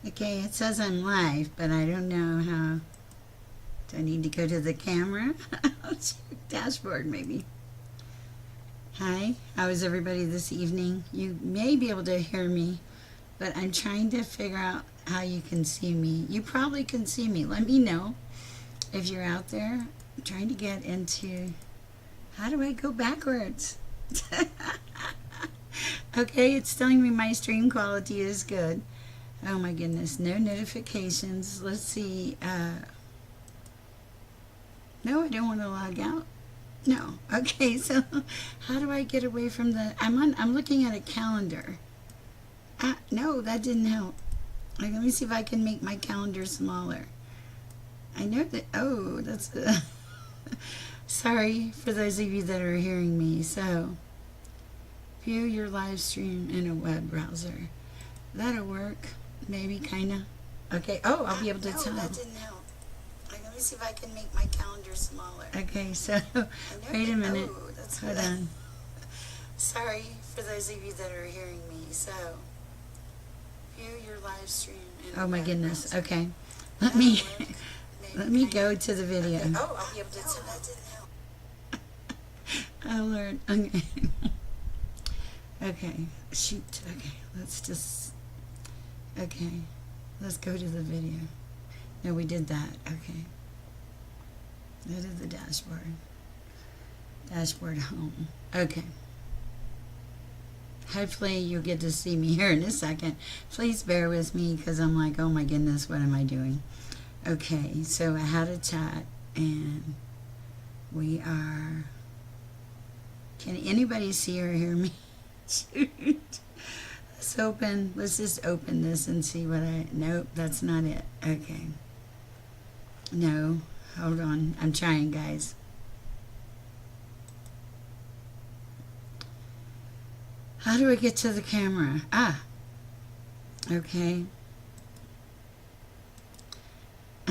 Okay, it says I'm live, but I don't know how. Do I need to go to the camera? Dashboard, maybe. Hi, how is everybody this evening? You may be able to hear me, but I'm trying to figure out how you can see me. You probably can see me. Let me know if you're out there. I'm trying to get into. How do I go backwards? Okay, it's telling me my stream quality is good. Oh my goodness, no notifications. Let's see. No, I don't want to log out. No. Okay, so how do I get away from the? I'm looking at a calendar. No, that didn't help. Like, let me see if I can make my calendar smaller. I know that. Oh, that's. Sorry for those of you that are hearing me. So, view your live stream in a web browser. That'll work. Maybe, kinda. Okay. Oh, I'll be able to tell. That didn't help. Let me see if I can make my calendar smaller. Okay, so wait a minute. Oh, hold on. Sorry for those of you that are hearing me. So, view your live stream. Oh my goodness. Okay, let me go to the video. Okay. Oh, I'll be able to tell. That didn't help. Oh Lord. Okay. Okay. Shoot. Okay. Let's just. Okay. Let's go to the video. No, we did that. Okay. Go to the dashboard. Dashboard home. Okay. Hopefully you'll get to see me here in a second. Please bear with me because I'm like, oh my goodness, what am I doing? Okay, so I had a chat and we are... Can anybody see or hear me? Shoot. Let's just open this and see what nope, that's not it. Okay. No, hold on. I'm trying, guys. How do I get to the camera? Okay.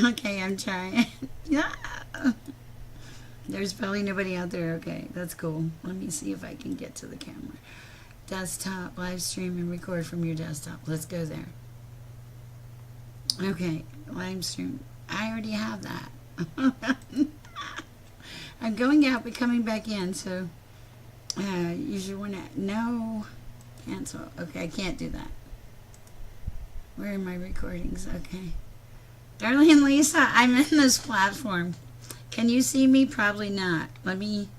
Okay, I'm trying. Yeah. There's probably nobody out there. Okay, that's cool. Let me see if I can get to the camera. Desktop, live stream, and record from your desktop. Let's go there. Okay, live stream. I already have that. I'm going out but coming back in, so usually when no, cancel. Okay, I can't do that. Where are my recordings? Okay. Darlene Lisa, I'm in this platform. Can you see me? Probably not. Let me,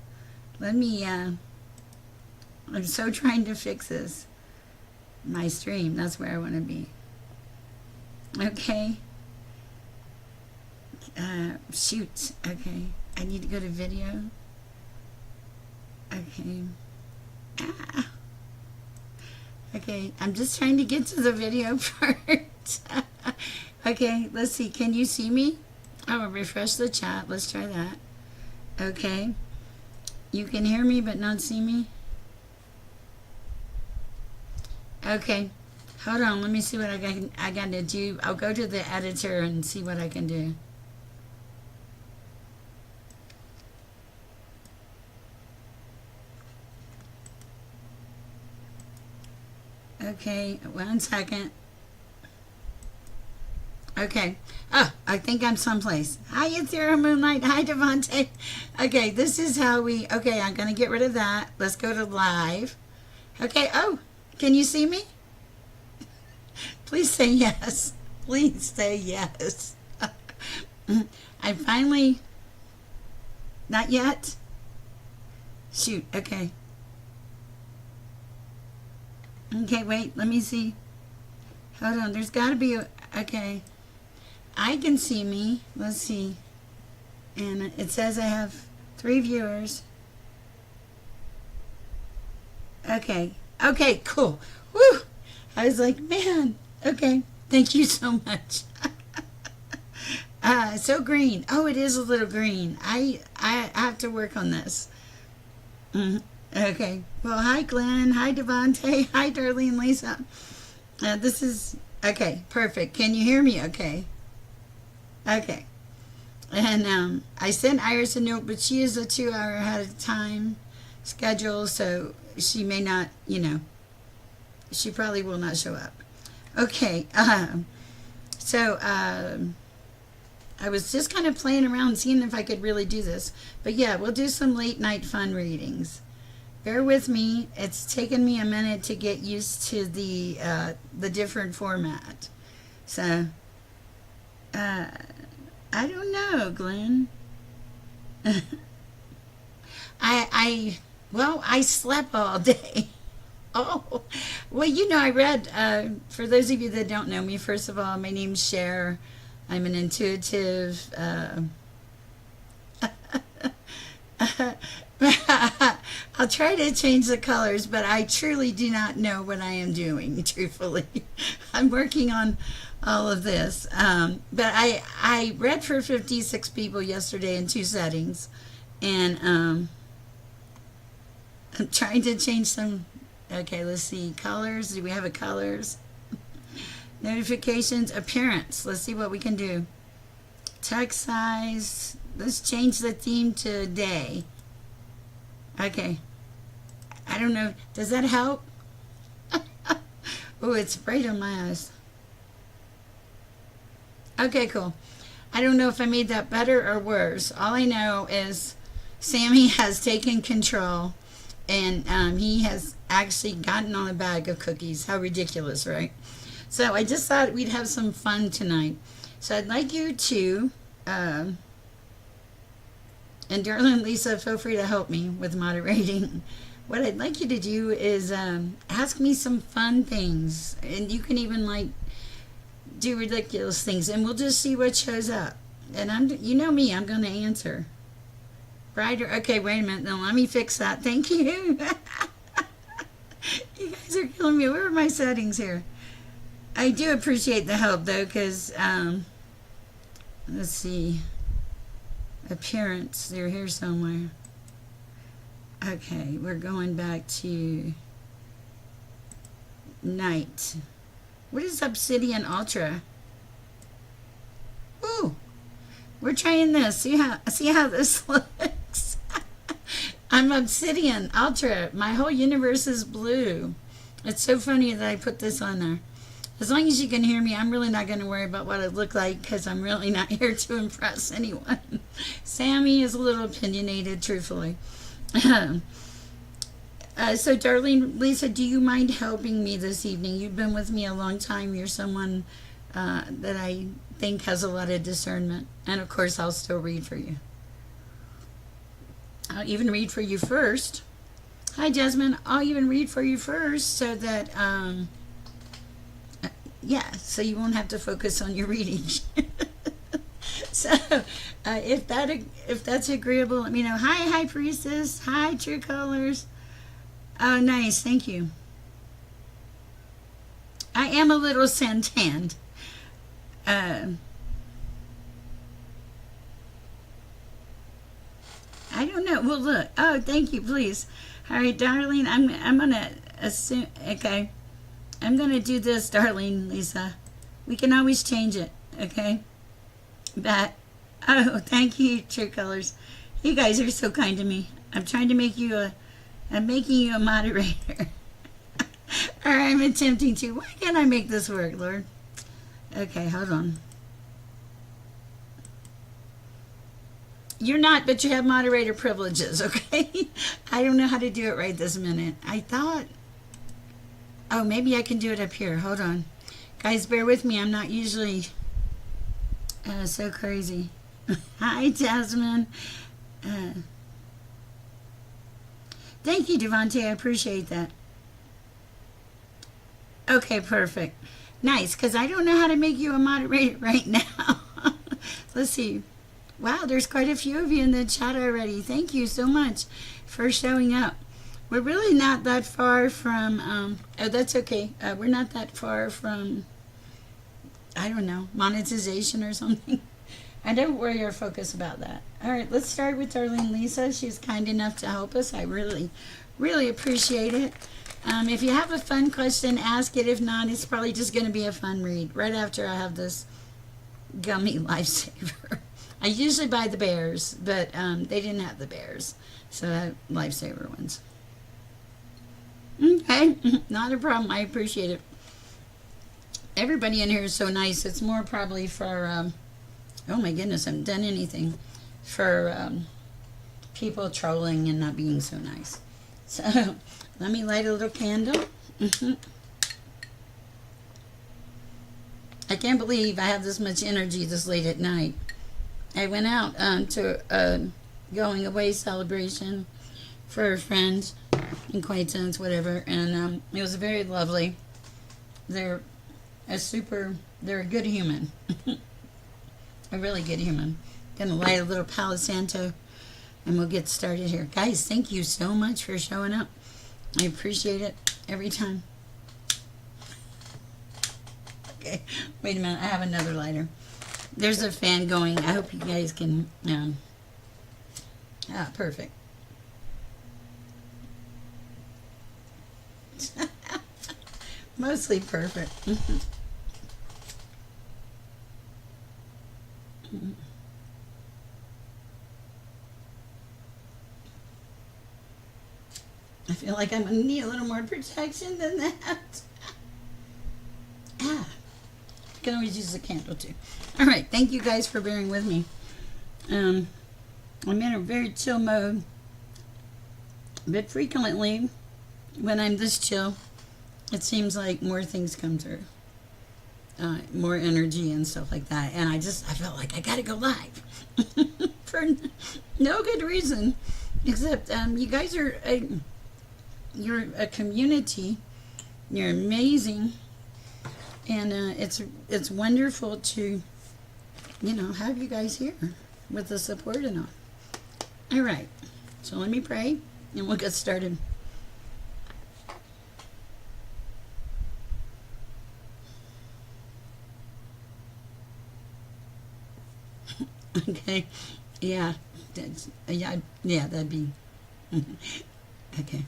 I'm so trying to fix this. My stream, that's where I want to be. Okay. Shoot. Okay. I need to go to video. Okay. Okay. I'm just trying to get to the video part. Okay. Let's see. Can you see me? Oh, refresh the chat. Let's try that. Okay. You can hear me but not see me? Okay. Hold on. Let me see what I got to do. I'll go to the editor and see what I can do. Okay, 1 second. Okay. Oh, I think I'm someplace. Hi, it's Sarah Moonlight. Hi, Devontae. Okay, this is how we... Okay, I'm going to get rid of that. Let's go to live. Okay, oh, can you see me? Please say yes. Please say yes. I finally... Not yet? Shoot, okay. Okay, wait, let me see. Hold on, there's got to be a... Okay. I can see me. Let's see. And it says I have 3 viewers. Okay. Okay, cool. Woo! I was like, man. Okay. Thank you so much. So green. Oh, it is a little green. I have to work on this. Okay. Well, hi, Glenn. Hi, Devontae. Hi, Darlene Lisa. This is... Okay, perfect. Can you hear me okay? Okay. And I sent Iris a note, but she is a 2-hour ahead of time schedule, so she may not, she probably will not show up. Okay. So I was just kind of playing around, seeing if I could really do this. But yeah, we'll do some late night fun readings. Bear with me. It's taken me a minute to get used to the different format. So I don't know, Glenn. I slept all day. Oh, well, I read, for those of you that don't know me, first of all, my name's Cher. I'm an intuitive, I'll try to change the colors, but I truly do not know what I am doing, truthfully. I'm working on all of this. But I read for 56 people yesterday in 2 settings, and I'm trying to change some. Okay, let's see. Colors. Do we have a colors? Notifications. Appearance. Let's see what we can do. Text size. Let's change the theme to day. Okay. I don't know. Does that help? Oh, it's bright on my eyes. Okay, cool. I don't know if I made that better or worse. All I know is Sammy has taken control, and he has actually gotten on a bag of cookies. How ridiculous, right? So I just thought we'd have some fun tonight. So I'd like you to, and Darling Lisa, feel free to help me with moderating. What I'd like you to do is ask me some fun things, and you can even do ridiculous things, and we'll just see what shows up. And you know me, I'm going to answer. Brighter. Okay, wait a minute. Now let me fix that. Thank you. You guys are killing me. Where are my settings here? I do appreciate the help, though, because, let's see. Appearance. They're here somewhere. Okay, we're going back to night. What is Obsidian Ultra? Ooh, we're trying this. See how this looks. I'm Obsidian Ultra. My whole universe is blue. It's so funny that I put this on there. As long as you can hear me, I'm really not going to worry about what I look like, because I'm really not here to impress anyone. Sammy is a little opinionated, truthfully. So, Darlene Lisa, do you mind helping me this evening? You've been with me a long time. You're someone that I think has a lot of discernment. And, of course, I'll still read for you. I'll even read for you first. Hi, Jasmine. I'll even read for you first so that, so you won't have to focus on your reading. So, if that's agreeable, let me know. Hi, High Priestess. Hi, True Colors. Oh, nice. Thank you. I am a little suntanned. I don't know. Well, look. Oh, thank you. Please. All right, Darlene. I'm gonna assume. Okay. I'm gonna do this, Darlene Lisa. We can always change it. Okay. But thank you, True Colors. You guys are so kind to me. I'm trying to make you I'm making you a moderator. Or I'm attempting to. Why can't I make this work, Lord? Okay, hold on. You're not, but you have moderator privileges, okay? I don't know how to do it right this minute. I thought, oh, maybe I can do it up here. Hold on. Guys, bear with me. I'm not usually so crazy. Hi, Jasmine. Thank you, Devontae. I appreciate that. Okay, perfect. Nice, because I don't know how to make you a moderator right now. Let's see. Wow, there's quite a few of you in the chat already. Thank you so much for showing up. We're really not that far from, oh, that's okay. We're not that far from, I don't know, monetization or something. I don't worry or focus about that. All right, let's start with Darlene Lisa. She's kind enough to help us. I really, really appreciate it. If you have a fun question, ask it. If not, it's probably just going to be a fun read right after I have this gummy lifesaver. I usually buy the bears, but they didn't have the bears, so I have lifesaver ones. Okay, not a problem. I appreciate it. everybody in here is so nice. It's more probably for, oh my goodness, I haven't done anything for people trolling and not being so nice. So let me light a little candle. I can't believe I have this much energy this late at night. I went out to a going away celebration for a friend in Quaintance, whatever, and it was very lovely. They're they're a good human. A really good human. Gonna light a little Palo Santo and we'll get started here. Guys, thank you so much for showing up. I appreciate it every time. Okay, wait a minute, I have another lighter. There's a fan going. I hope you guys can, perfect. Mostly perfect. I feel like I'm going to need a little more protection than that. I can always use a candle too. All right, thank you guys for bearing with me. I'm in a very chill mode, but frequently when I'm this chill, it seems like more things come through, more energy and stuff like that. And I felt like I gotta go live for no good reason, except you guys are you're a community. You're amazing. And it's wonderful to, have you guys here with the support and all. All right, so let me pray and we'll get started. Okay, yeah, that'd be okay.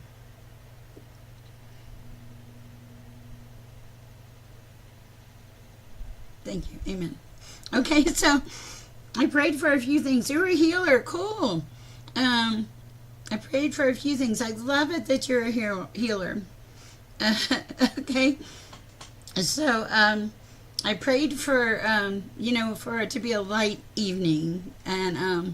Thank you. Amen. Okay, so I prayed for a few things. You're a healer. Cool. I prayed for a few things. I love it that you're a healer. Okay. So I prayed for, for it to be a light evening and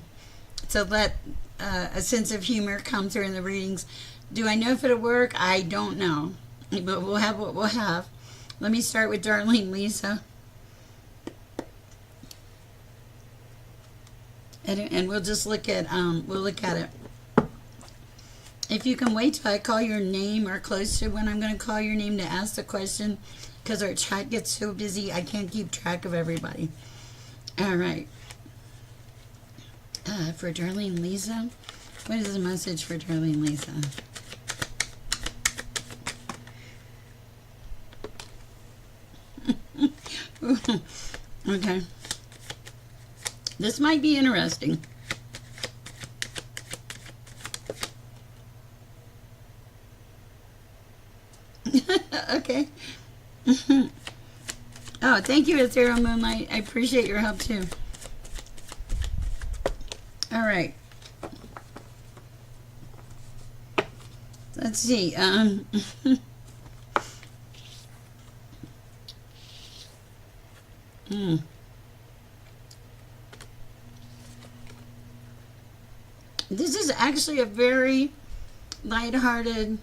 to let a sense of humor come through in the readings. Do I know if it'll work? I don't know. But we'll have what we'll have. Let me start with Darlene Lisa. And we'll just look at it. If you can wait till I call your name or close to when I'm going to call your name to ask the question, because our chat gets so busy, I can't keep track of everybody. All right. For Darlene Lisa, what is the message for Darlene Lisa? Okay. This might be interesting. Okay. Oh, thank you, Ethereal Moonlight. I appreciate your help too. All right. Let's see. This is actually a very lighthearted,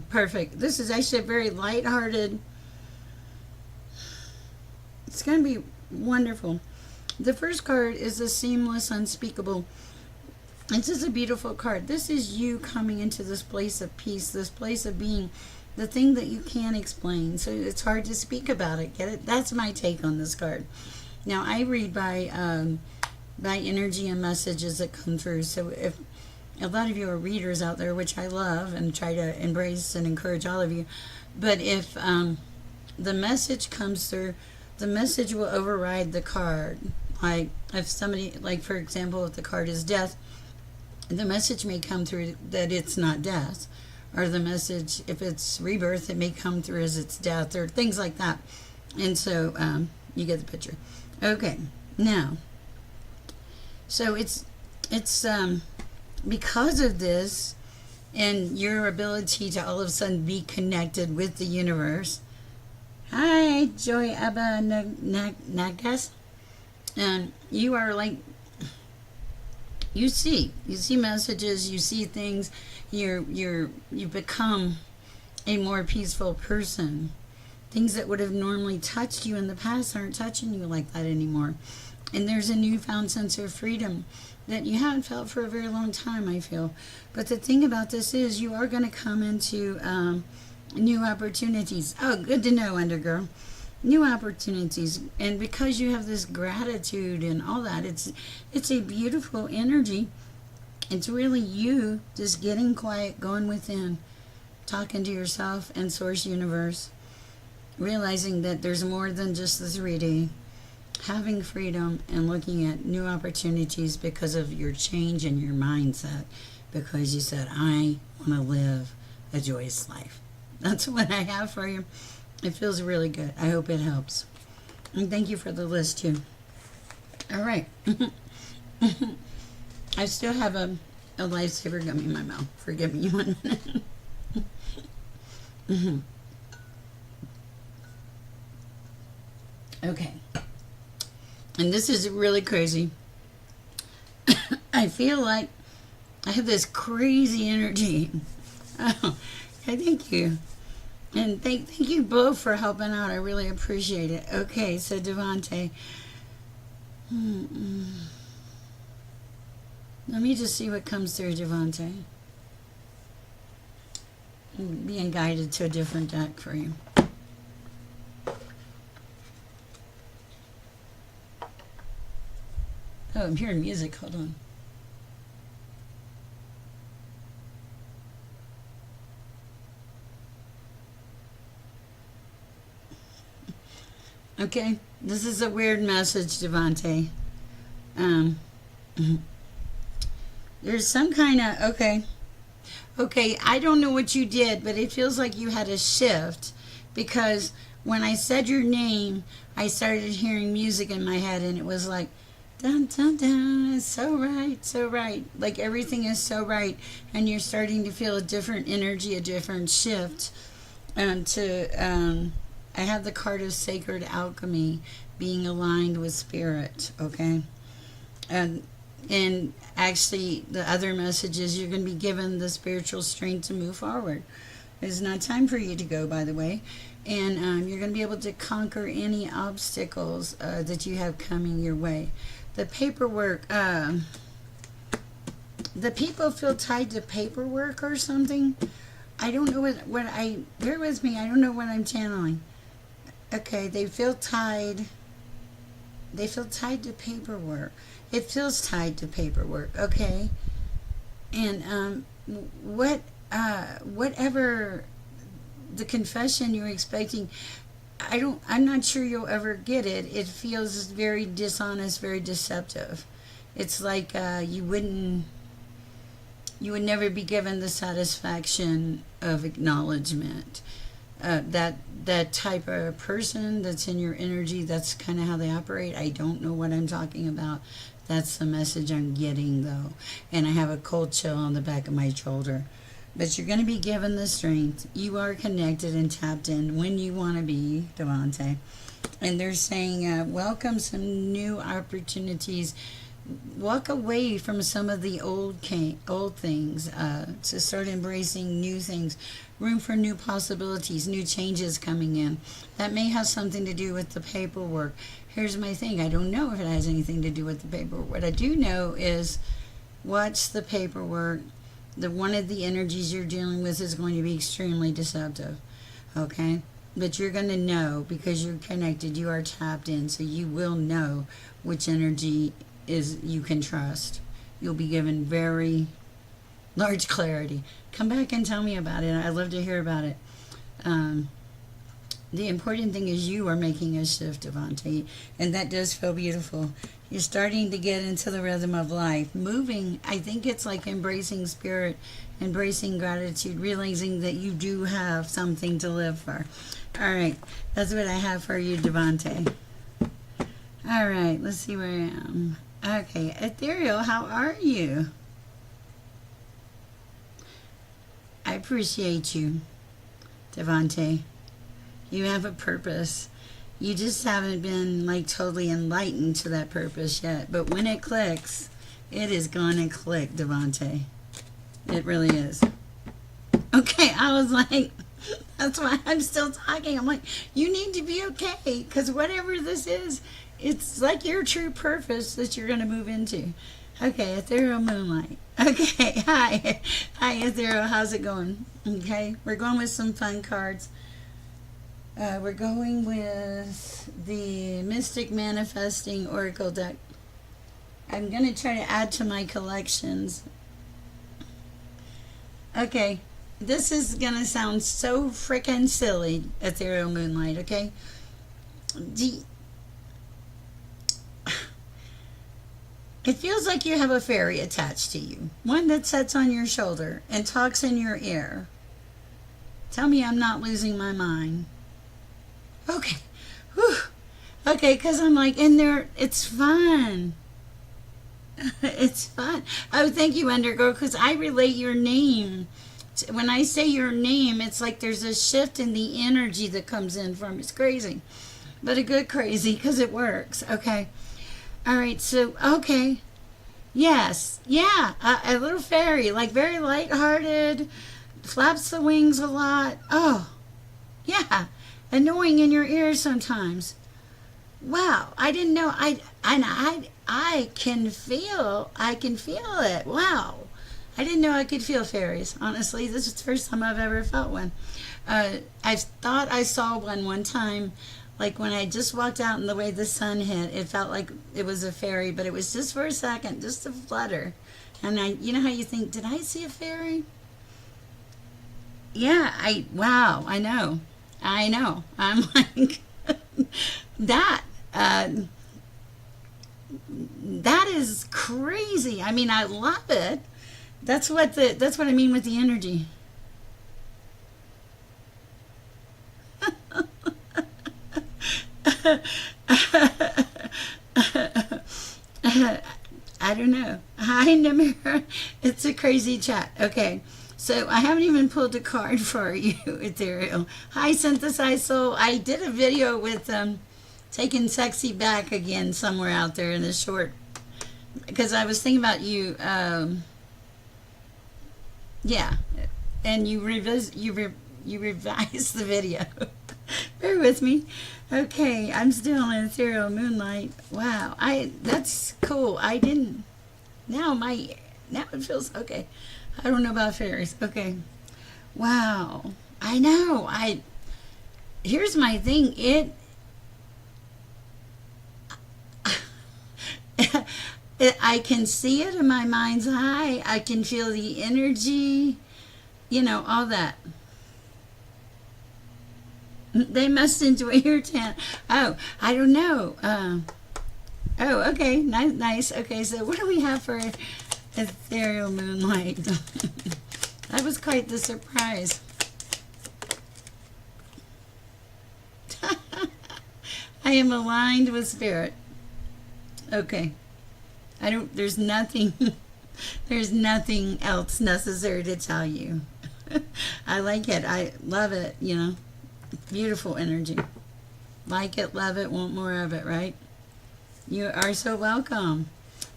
perfect. This is actually a very lighthearted, it's going to be wonderful. The first card is the Seamless Unspeakable. This is a beautiful card. This is you coming into this place of peace, this place of being, the thing that you can't explain. So it's hard to speak about it. Get it? That's my take on this card. Now, I read by energy and messages that come through. So if a lot of you are readers out there, which I love and try to embrace and encourage all of you, but if the message comes through, the message will override the card. Like if somebody, like for example, if the card is death, the message may come through that it's not death, or the message, if it's rebirth, it may come through as it's death, or things like that. And so you get the picture. Okay, now, so it's because of this and your ability to all of a sudden be connected with the universe, Hi, Joy Abba Nagas. And you are like, you see messages, you see things, you become a more peaceful person. Things that would have normally touched you in the past aren't touching you like that anymore. And there's a newfound sense of freedom that you haven't felt for a very long time, I feel. But the thing about this is you are going to come into new opportunities. Oh, good to know, Undergirl. New opportunities. And because you have this gratitude and all that, it's a beautiful energy. It's really you just getting quiet, going within, talking to yourself and Source Universe, realizing that there's more than just the 3D, having freedom and looking at new opportunities because of your change in your mindset, because you said, I want to live a joyous life. That's what I have for you. It feels really good. I hope it helps. And thank you for the list, too. All right. I still have a lifesaver gummy in my mouth. Forgive me 1 minute. Okay. And this is really crazy. I feel like I have this crazy energy. Oh, okay, thank you. And thank you both for helping out. I really appreciate it. Okay, so Devante. Let me just see what comes through, Devante. I'm being guided to a different deck for you. Oh, I'm hearing music. Hold on. Okay, this is a weird message, Devante. There's some kind of, okay, I don't know what you did, but it feels like you had a shift, because when I said your name, I started hearing music in my head, and it was like, dun dun dun, it's so right, so right. Like everything is so right, and you're starting to feel a different energy, a different shift. I have the card of sacred alchemy, being aligned with spirit, okay? And actually, the other message is you're going to be given the spiritual strength to move forward. It's not time for you to go, by the way. And you're going to be able to conquer any obstacles that you have coming your way. The paperwork, the people feel tied to paperwork or something. I don't know bear with me, I don't know what I'm channeling. Okay, they feel tied to paperwork. It feels tied to paperwork, okay? And whatever the confession you're expecting, I'm not sure you'll ever get it. It feels very dishonest, very deceptive. It's like you would never be given the satisfaction of acknowledgement. That type of person that's in your energy, that's kind of how they operate. I don't know what I'm talking about. That's the message I'm getting, though. And I have a cold chill on the back of my shoulder. But you're going to be given the strength. You are connected and tapped in when you want to be, Devante. And they're saying, welcome some new opportunities. Walk away from some of the old things to start embracing new things. Room for new possibilities, new changes coming in. That may have something to do with the paperwork. Here's my thing. I don't know if it has anything to do with the paperwork. What I do know is watch the paperwork. One of the energies you're dealing with is going to be extremely deceptive. Okay? But you're going to know because you're connected. You are tapped in. So you will know which energy is you can trust. You'll be given very large clarity. Come back and tell me about it. I'd love to hear about it. The important thing is you are making a shift, Devante, and that does feel beautiful. You're starting to get into the rhythm of life. Moving, I think it's like embracing spirit, embracing gratitude, realizing that you do have something to live for. All right, that's what I have for you, Devante. All right, let's see where I am. Okay, Ethereal, how are you? I appreciate you, Devante. You have a purpose. You just haven't been like totally enlightened to that purpose yet. But when it clicks, it is gonna click, Devante. It really is. Okay, I was like, that's why I'm still talking. I'm like, you need to be okay, because whatever this is, it's like your true purpose that you're gonna move into. Okay, Ethereal Moonlight. Okay, hi. Hi, Ethereal. How's it going? Okay, we're going with some fun cards. We're going with the Mystic Manifesting Oracle deck. I'm going to try to add to my collections. Okay, this is going to sound so freaking silly, Ethereal Moonlight, okay? It feels like you have a fairy attached to you. One that sits on your shoulder and talks in your ear. Tell me I'm not losing my mind. Okay. Whew. Okay, because I'm like, in there, it's fun. It's fun. Oh, thank you, Undergirl, because I relate your name. When I say your name, it's like there's a shift in the energy that comes in from it. It's crazy. But a good crazy, because it works. Okay. All right, so, okay. Yes. Yeah, a little fairy, like very lighthearted, flaps the wings a lot. Oh, yeah. Annoying in your ears sometimes. Wow, I didn't know. I can feel it. Wow, I didn't know I could feel fairies. Honestly, this is the first time I've ever felt one. I thought I saw one time, like when I just walked out and the way the sun hit, it felt like it was a fairy, but it was just for a second, just a flutter. And you know how you think, did I see a fairy? Yeah, wow, I know. I'm like, that is crazy. I mean, I love it. That's what I mean with the energy. I don't know. Hi, Namira. It's a crazy chat. Okay. So I haven't even pulled a card for you, Ethereal. Hi, Synthesized Soul. I did a video with taking sexy back again somewhere out there in the short, because I was thinking about you. Yeah, and you revised the video. Bear with me. Okay, I'm still in Ethereal Moonlight. Wow, that's cool. I didn't. Now it feels okay. I don't know about fairies. Okay. Wow. I know. Here's my thing. I can see it in my mind's eye. I can feel the energy. All that. They must enjoy your tan. Oh, I don't know. Oh, okay. Nice. Okay, so what do we have for Ethereal Moonlight? That was quite the surprise. I am aligned with spirit. Okay. There's nothing else necessary to tell you. I like it. I love it, Beautiful energy. Like it, love it, want more of it, right? You are so welcome.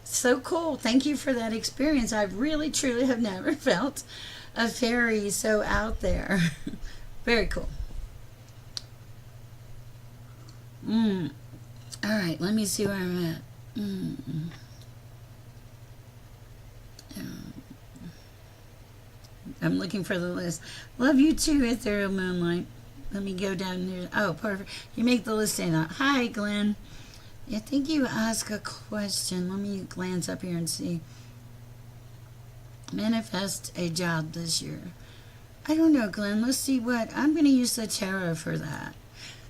So cool. Thank you for that experience. I really, truly have never felt a fairy so out there. Very cool. All right, let me see where I'm at. I'm looking for the list. Love you too, Ethereal Moonlight. Let me go down here. Oh, perfect. You make the list stand out. Hi, Glenn. I think you asked a question. Let me glance up here and see. Manifest a job this year. I don't know, Glenn. Let's see what. I'm going to use the tarot for that.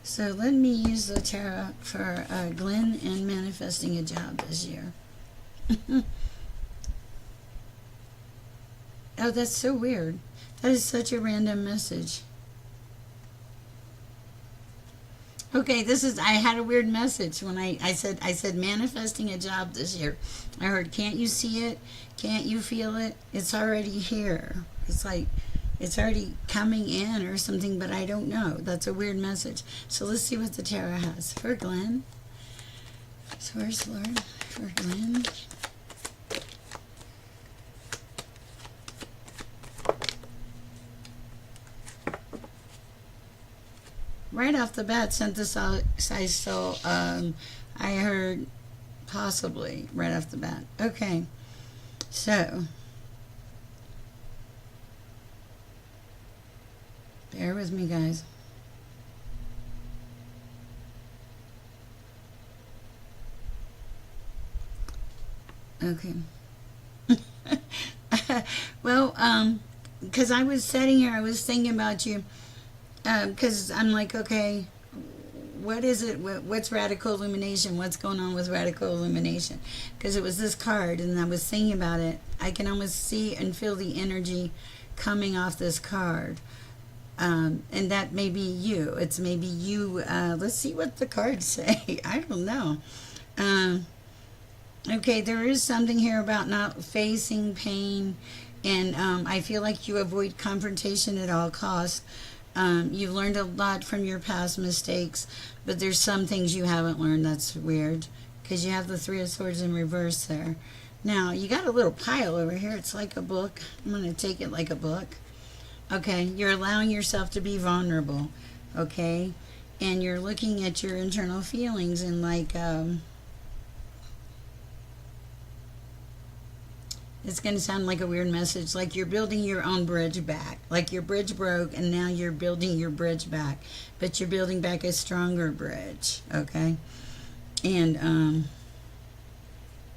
So let me use the tarot for Glenn and manifesting a job this year. Oh, that's so weird. That is such a random message. Okay, I had a weird message when I said manifesting a job this year. I heard, can't you see it? Can't you feel it? It's already here. It's like, it's already coming in or something, but I don't know. That's a weird message. So let's see what the tarot has for Glenn. Source, Lord, for Glenn. Right off the bat, synthesize soul. I heard possibly right off the bat. Okay, so bear with me, guys. Okay. Well, because I was sitting here, I was thinking about you. Because I'm like, okay, what is it? What's radical illumination? What's going on with radical illumination? Because it was this card, and I was thinking about it. I can almost see and feel the energy coming off this card. And that may be you. It's maybe you. Let's see what the cards say. I don't know. Okay, there is something here about not facing pain, and I feel like you avoid confrontation at all costs. You've learned a lot from your past mistakes, but there's some things you haven't learned. That's weird, because you have the Three of Swords in reverse there. Now, you got a little pile over here. It's like a book. I'm going to take it like a book. Okay, you're allowing yourself to be vulnerable, okay? And you're looking at your internal feelings and like, it's going to sound like a weird message, like you're building your own bridge back. Like your bridge broke and now you're building your bridge back. But you're building back a stronger bridge, okay? And,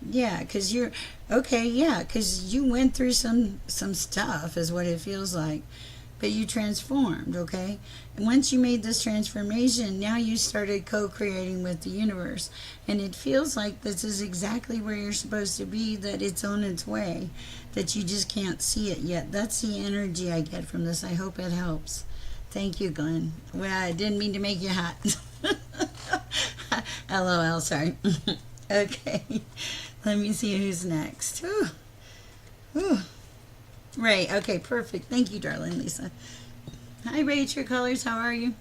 yeah, because you're, okay, yeah, because you went through some stuff is what it feels like. But you transformed, okay? And once you made this transformation, now you started co-creating with the universe. And it feels like this is exactly where you're supposed to be, that it's on its way, that you just can't see it yet. That's the energy I get from this. I hope it helps. Thank you, Glenn. Well, I didn't mean to make you hot. LOL, sorry. Okay, let me see who's next. Whew. Whew. Right, okay, perfect. Thank you, darling Lisa. Hi, Ray, True Colors, how are you?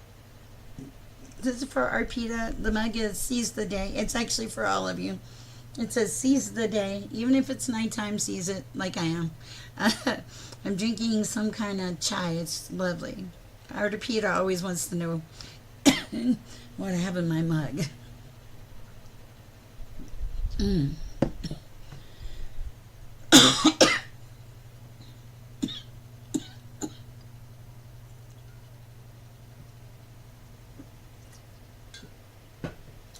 This is for Arpita. The mug is Seize the Day. It's actually for all of you. It says Seize the Day. Even if it's nighttime, seize it, like I am. I'm drinking some kind of chai. It's lovely. Arpita always wants to know what I have in my mug.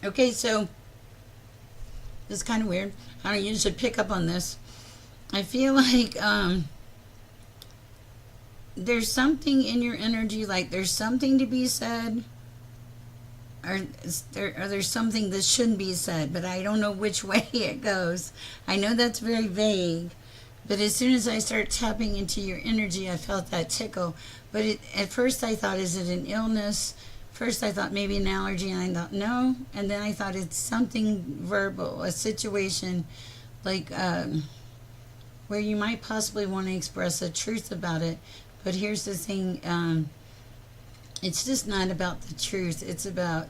Okay, so it's kind of weird. I don't usually pick up on this. I feel like there's something in your energy, like there's something to be said, or there's something that shouldn't be said, but I don't know which way it goes. I know that's very vague, but as soon as I start tapping into your energy, I felt that tickle. But at first I thought, is it an illness? First I thought maybe an allergy, and I thought no, and then I thought it's something verbal, a situation like where you might possibly want to express a truth about it. But here's the thing, it's just not about the truth, it's about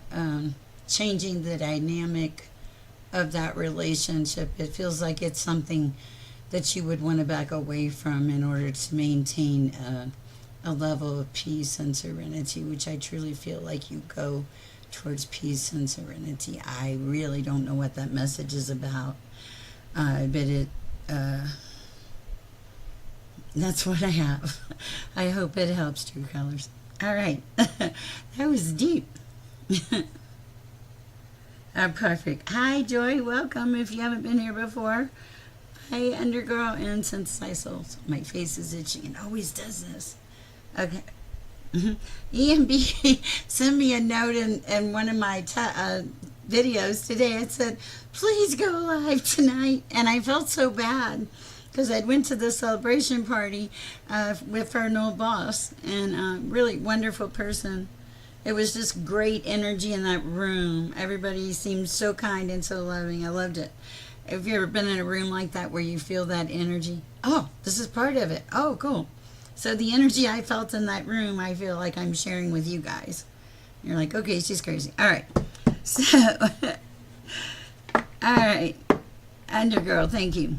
changing the dynamic of that relationship. It feels like it's something that you would want to back away from in order to maintain a level of peace and serenity, which I truly feel like you go towards peace and serenity. I really don't know what that message is about, but that's what I have. I hope it helps, True Colors. All right. That was deep. Perfect. Hi, Joy. Welcome if you haven't been here before. Hi, Undergirl and Synthesize Soul. My face is itching. It always does this. Okay. EMB sent me a note in one of my videos today. It said, please go live tonight. And I felt so bad because I went to the celebration party with our old boss, and really wonderful person. It was just great energy in that room. Everybody seemed so kind and so loving. I loved it. Have you ever been in a room like that where you feel that energy? Oh, this is part of it. Oh, cool. So the energy I felt in that room, I feel like I'm sharing with you guys. You're like, okay, she's crazy. All right. So, all right. Undergirl, thank you.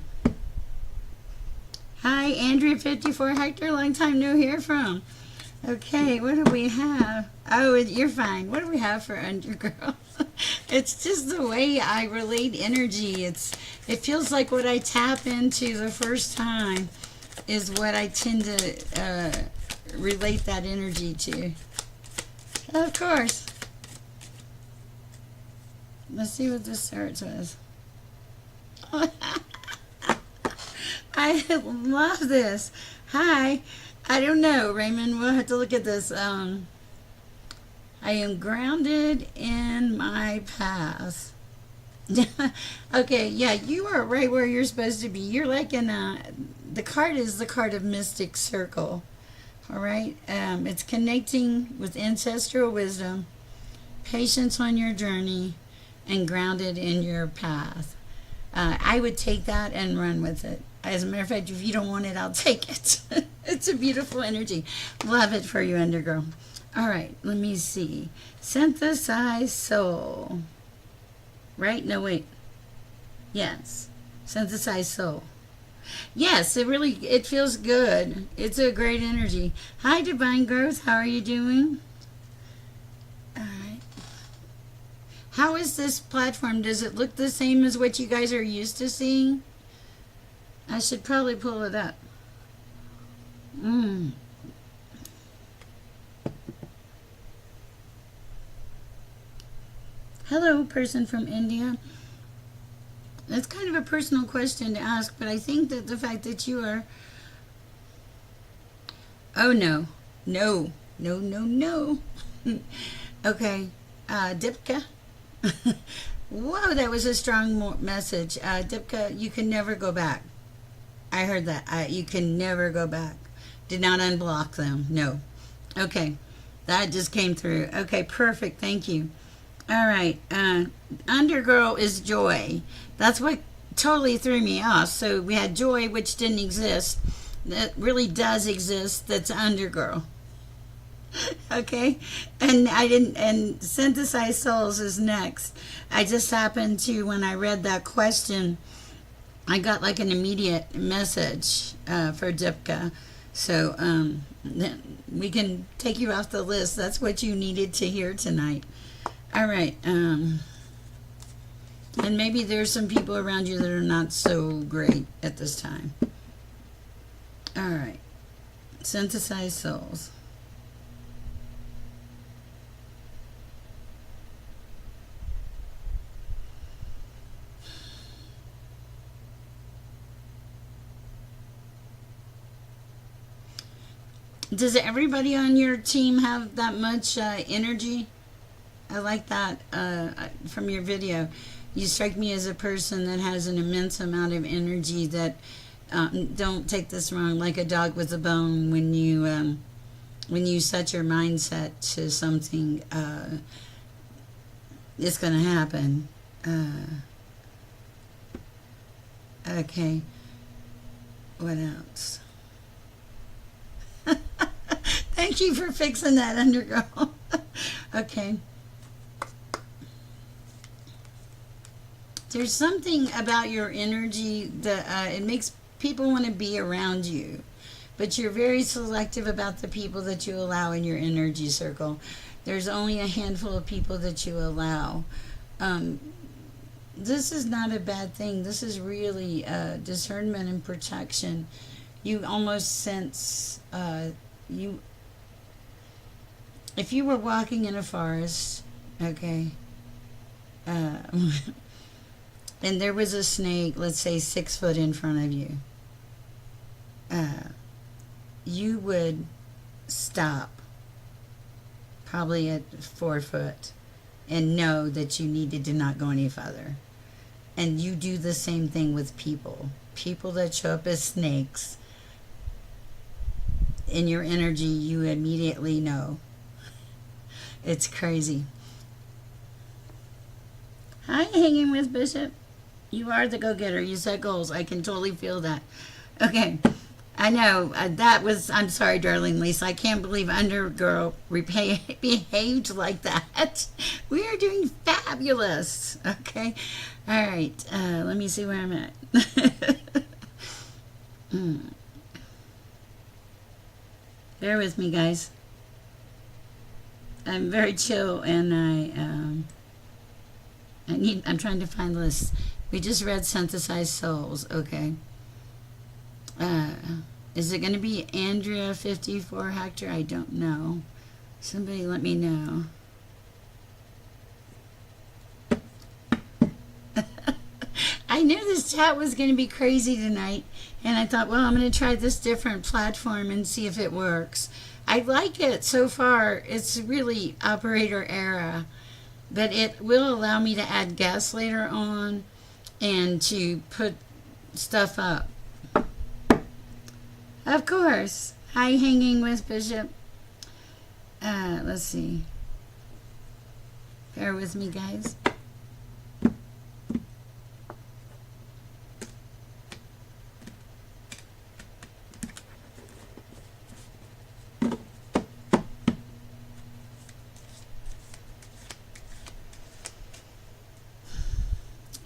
Hi, Andrea54 Hector. Long time no hear from. Okay, what do we have? Oh, you're fine. What do we have for Undergirl? It's just the way I relate energy. It feels like what I tap into the first time is what I tend to relate that energy to. Of course. Let's see what this starts with. I love this. Hi. I don't know, Raymond. We'll have to look at this. I am grounded in my past. Okay, yeah, you are right where you're supposed to be. You're like in the card is the card of Mystic Circle. All right. It's connecting with ancestral wisdom, patience on your journey, and grounded in your path. I would take that and run with it. As a matter of fact, if you don't want it, I'll take it. It's a beautiful energy. Love it for you, Undergirl. All right, let me see. Synthesized soul. Right? No, wait. Yes. Synthesized soul. Yes, it feels good. It's a great energy. Hi, Divine Growth. How are you doing? All right. How is this platform? Does it look the same as what you guys are used to seeing? I should probably pull it up. Hello, person from India. That's kind of a personal question to ask, but I think that the fact that you are... Oh, no. No. No, no, no. Okay. Dipka. Whoa, that was a strong message. Dipka, you can never go back. I heard that. You can never go back. Did not unblock them. No. Okay. That just came through. Okay, perfect. Thank you. All right. Undergirl is joy. That's what totally threw me off. So we had joy, which didn't exist. That really does exist. That's Undergirl. Okay. And synthesized souls is next. I just happened to, when I read that question, I got like an immediate message for Dipka. So we can take you off the list. That's what you needed to hear tonight. All right. And maybe there's some people around you that are not so great at this time. All right. Synthesized souls. Does everybody on your team have that much energy? I like that from your video. You strike me as a person that has an immense amount of energy that, don't take this wrong, like a dog with a bone. When you set your mindset to something, it's going to happen. Okay. What else? Thank you for fixing that, Undergirl. Okay. There's something about your energy that it makes people want to be around you, but you're very selective about the people that you allow in your energy circle. There's only a handful of people that you allow. This is not a bad thing. This is really discernment and protection. You almost sense if you were walking in a forest, okay, and there was a snake, let's say 6 foot in front of you, you would stop probably at 4 foot and know that you needed to not go any further. And you do the same thing with people. People that show up as snakes, in your energy, you immediately know. It's crazy. Hi, Hanging with Bishop. You are the go-getter. You set goals. I can totally feel that. Okay. I know that was. I'm sorry, darling Lisa. I can't believe Undergirl behaved like that. We are doing fabulous. Okay, all right. Let me see where I'm at. Bear with me, guys. I'm very chill, and I'm trying to find lists. We just read Synthesized Souls. Okay. Uh, is it going to be Andrea 54 Hector? I don't know. Somebody let me know. I knew this chat was going to be crazy tonight, and I thought, well, I'm going to try this different platform and see if it works. I like it so far. It's really operator era, but it will allow me to add guests later on and to put stuff up. Of course. Hi, Hanging with Bishop. Let's see. Bear with me, guys.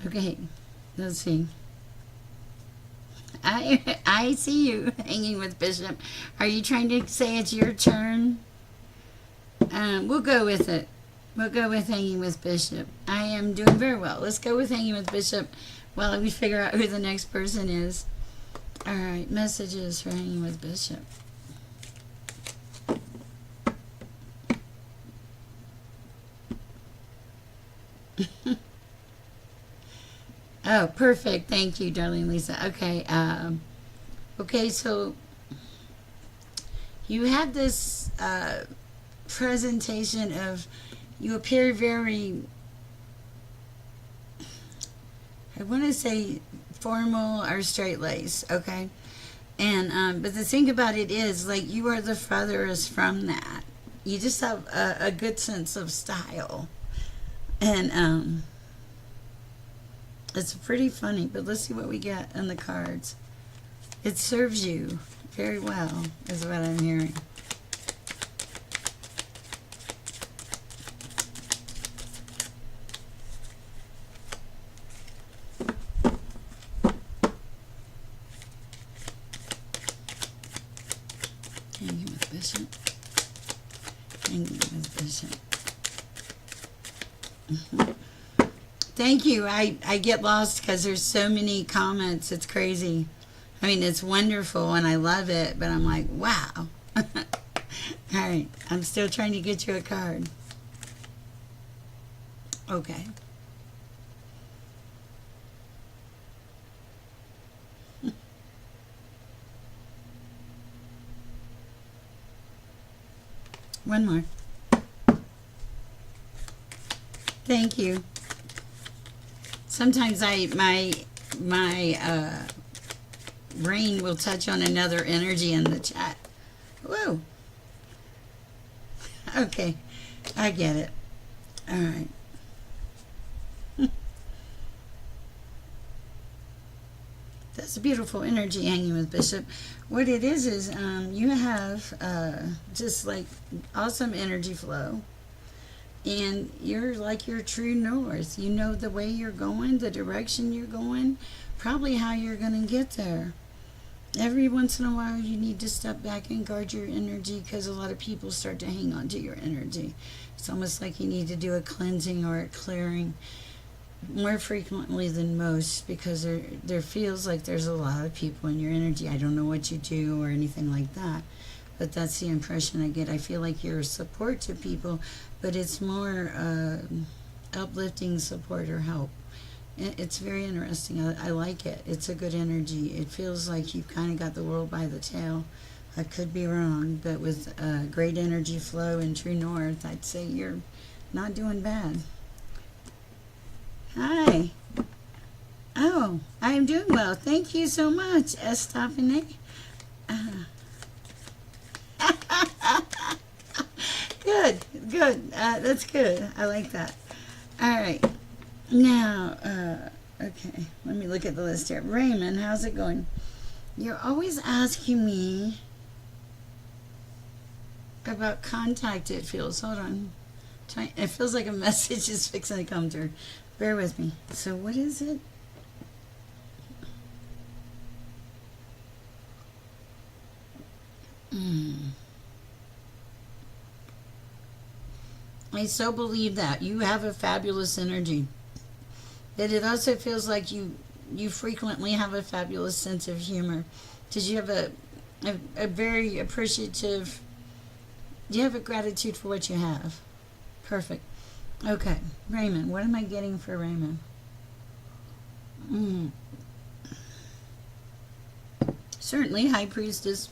Okay, let's see. I see you hanging with Bishop. Are you trying to say it's your turn? We'll go with it. We'll go with hanging with Bishop. I am doing very well. Let's go with hanging with Bishop while we figure out who the next person is. All right, messages for hanging with Bishop. Oh, perfect. Thank you, darling Lisa. Okay. Okay, so you had this presentation of, you appear very, I want to say formal or straight lace, okay? And but the thing about it is, like, you are the furthest from that. You just have a good sense of style, and it's pretty funny. But let's see what we get in the cards. It serves you very well, is what I'm hearing. Hanging with Bishop. Hanging with Bishop. Thank you. I get lost because there's so many comments. It's crazy. I mean, it's wonderful and I love it, but I'm like, wow. All right. I'm still trying to get you a card. Okay. One more. Thank you. Sometimes my brain will touch on another energy in the chat. Whoa. Okay, I get it. All right. That's a beautiful energy hanging with Bishop. What it is you have just like awesome energy flow. And you're like your true north. You know the way you're going, the direction you're going, probably how you're going to get there. Every once in a while, you need to step back and guard your energy because a lot of people start to hang on to your energy. It's almost like you need to do a cleansing or a clearing more frequently than most because there feels like there's a lot of people in your energy. I don't know what you do or anything like that, but that's the impression I get. I feel like you're a support to people, but it's more uplifting support or help. It's very interesting. I like it. It's a good energy. It feels like you've kind of got the world by the tail. I could be wrong, but with great energy flow and true north, I'd say you're not doing bad. Hi. Oh, I am doing well. Thank you so much, Estefany. Good, good. That's good. I like that. All right. Now, okay. Let me look at the list here. Raymond, how's it going? You're always asking me about contact, it feels. Hold on. It feels like a message is fixing to come through. Bear with me. So what is it? I so believe that. You have a fabulous energy. But it also feels like you frequently have a fabulous sense of humor. Because you have a very appreciative, you have a gratitude for what you have. Perfect. Okay, Raymond. What am I getting for Raymond? Certainly, High Priestess.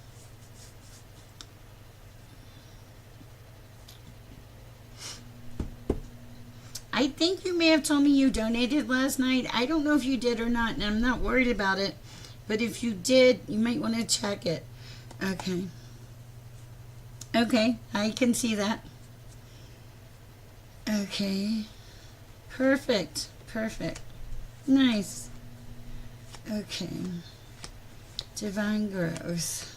I think you may have told me you donated last night. I don't know if you did or not, and I'm not worried about it. But if you did, you might want to check it. Okay. Okay, I can see that. Okay. Perfect. Perfect. Nice. Okay. Divine growth.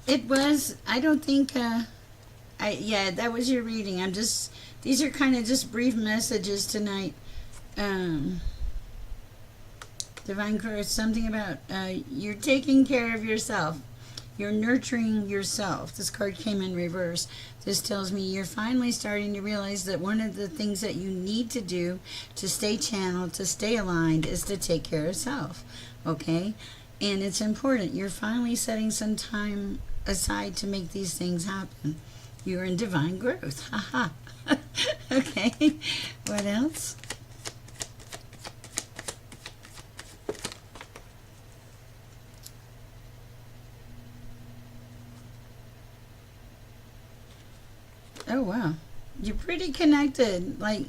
It was, I don't think, yeah, that was your reading. These are kind of just brief messages tonight. Um, Divine growth, something about you're taking care of yourself. You're nurturing yourself. This card came in reverse. This tells me you're finally starting to realize that one of the things that you need to do to stay channeled, to stay aligned, is to take care of self. Okay? And it's important. You're finally setting some time aside to make these things happen. You're in divine growth. Haha. Okay. What else? Oh, wow. You're pretty connected. Like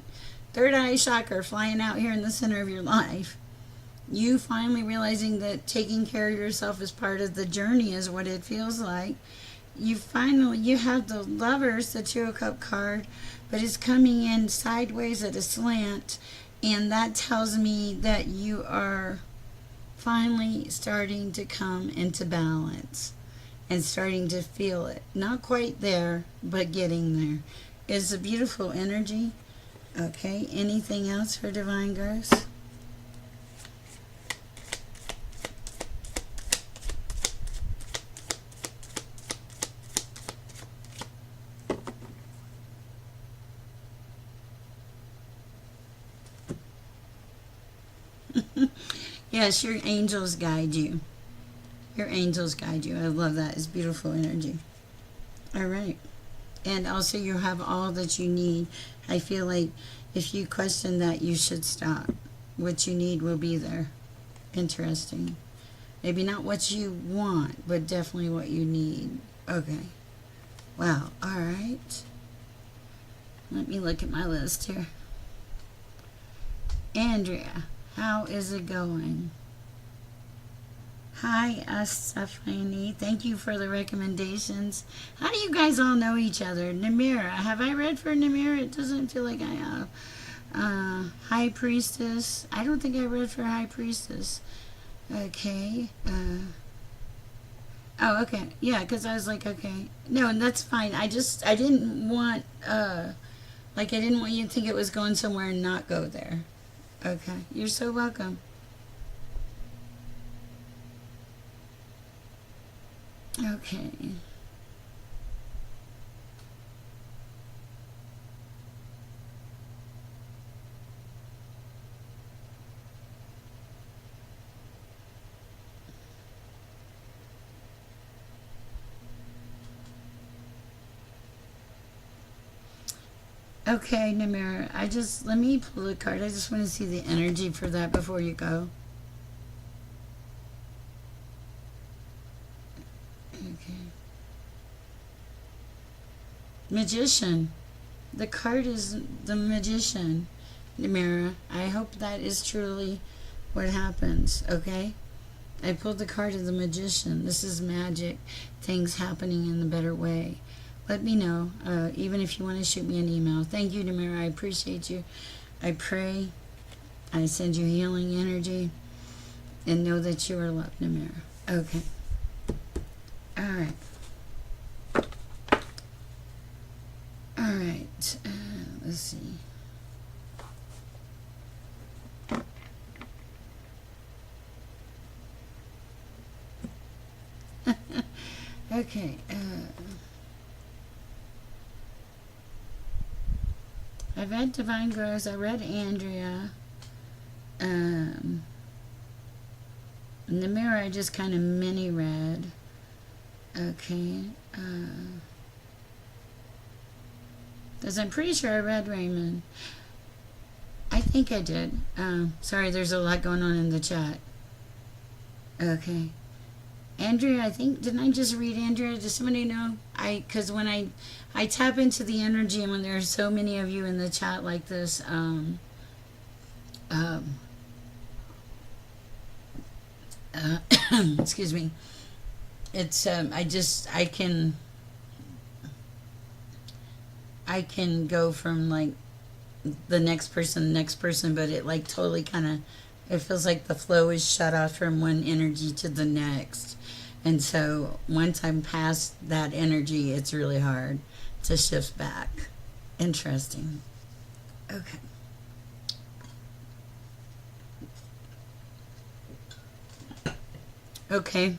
third eye chakra flying out here in the center of your life. You finally realizing that taking care of yourself is part of the journey is what it feels like. You have the Lovers, the Two of Cup card, but it's coming in sideways at a slant, and that tells me that you are finally starting to come into balance and starting to feel it. Not quite there, but getting there. It's a beautiful energy. Okay, anything else for Divine Growth? Yes, your angels guide you. Your angels guide you. I love that. It's beautiful energy. All right. And also you have all that you need. I feel like if you question that, you should stop. What you need will be there. Interesting. Maybe not what you want, but definitely what you need. Okay. Wow. All right. Let me look at my list here. Andrea, how is it going? Hi, Asafani. Thank you for the recommendations. How do you guys all know each other? Namira. Have I read for Namira? It doesn't feel like I have. High Priestess. I don't think I read for High Priestess. Okay. Oh, okay. Yeah, because I was like, okay. No, and that's fine. I didn't want, like, I didn't want you to think it was going somewhere and not go there. Okay. You're so welcome. Okay. Okay, Namira. Let me pull the card. I just want to see the energy for that before you go. Okay. Magician. The card is the Magician, Namira. I hope that is truly what happens, okay? I pulled the card of the Magician. This is magic. Things happening in the better way. let me know. Even if you want to shoot me an email. Thank you, Namira. I appreciate you. I pray. I send you healing energy. And know that you are loved, Namira. Okay. All right. All right. Let's see. Okay. I've read Divine Growth. I read Andrea. In the mirror, I just kind of mini read. Okay. Because I'm pretty sure I read Raymond. I think I did. Sorry, there's a lot going on in the chat. Okay. Andrea, I think, didn't I just read Andrea? Does somebody know? Because when I tap into the energy and when there are so many of you in the chat like this, excuse me, it's, I can go from like the next person, but it like totally kind of, it feels like the flow is shut off from one energy to the next. And so once I'm past that energy, it's really hard to shift back. Interesting. Okay. Okay.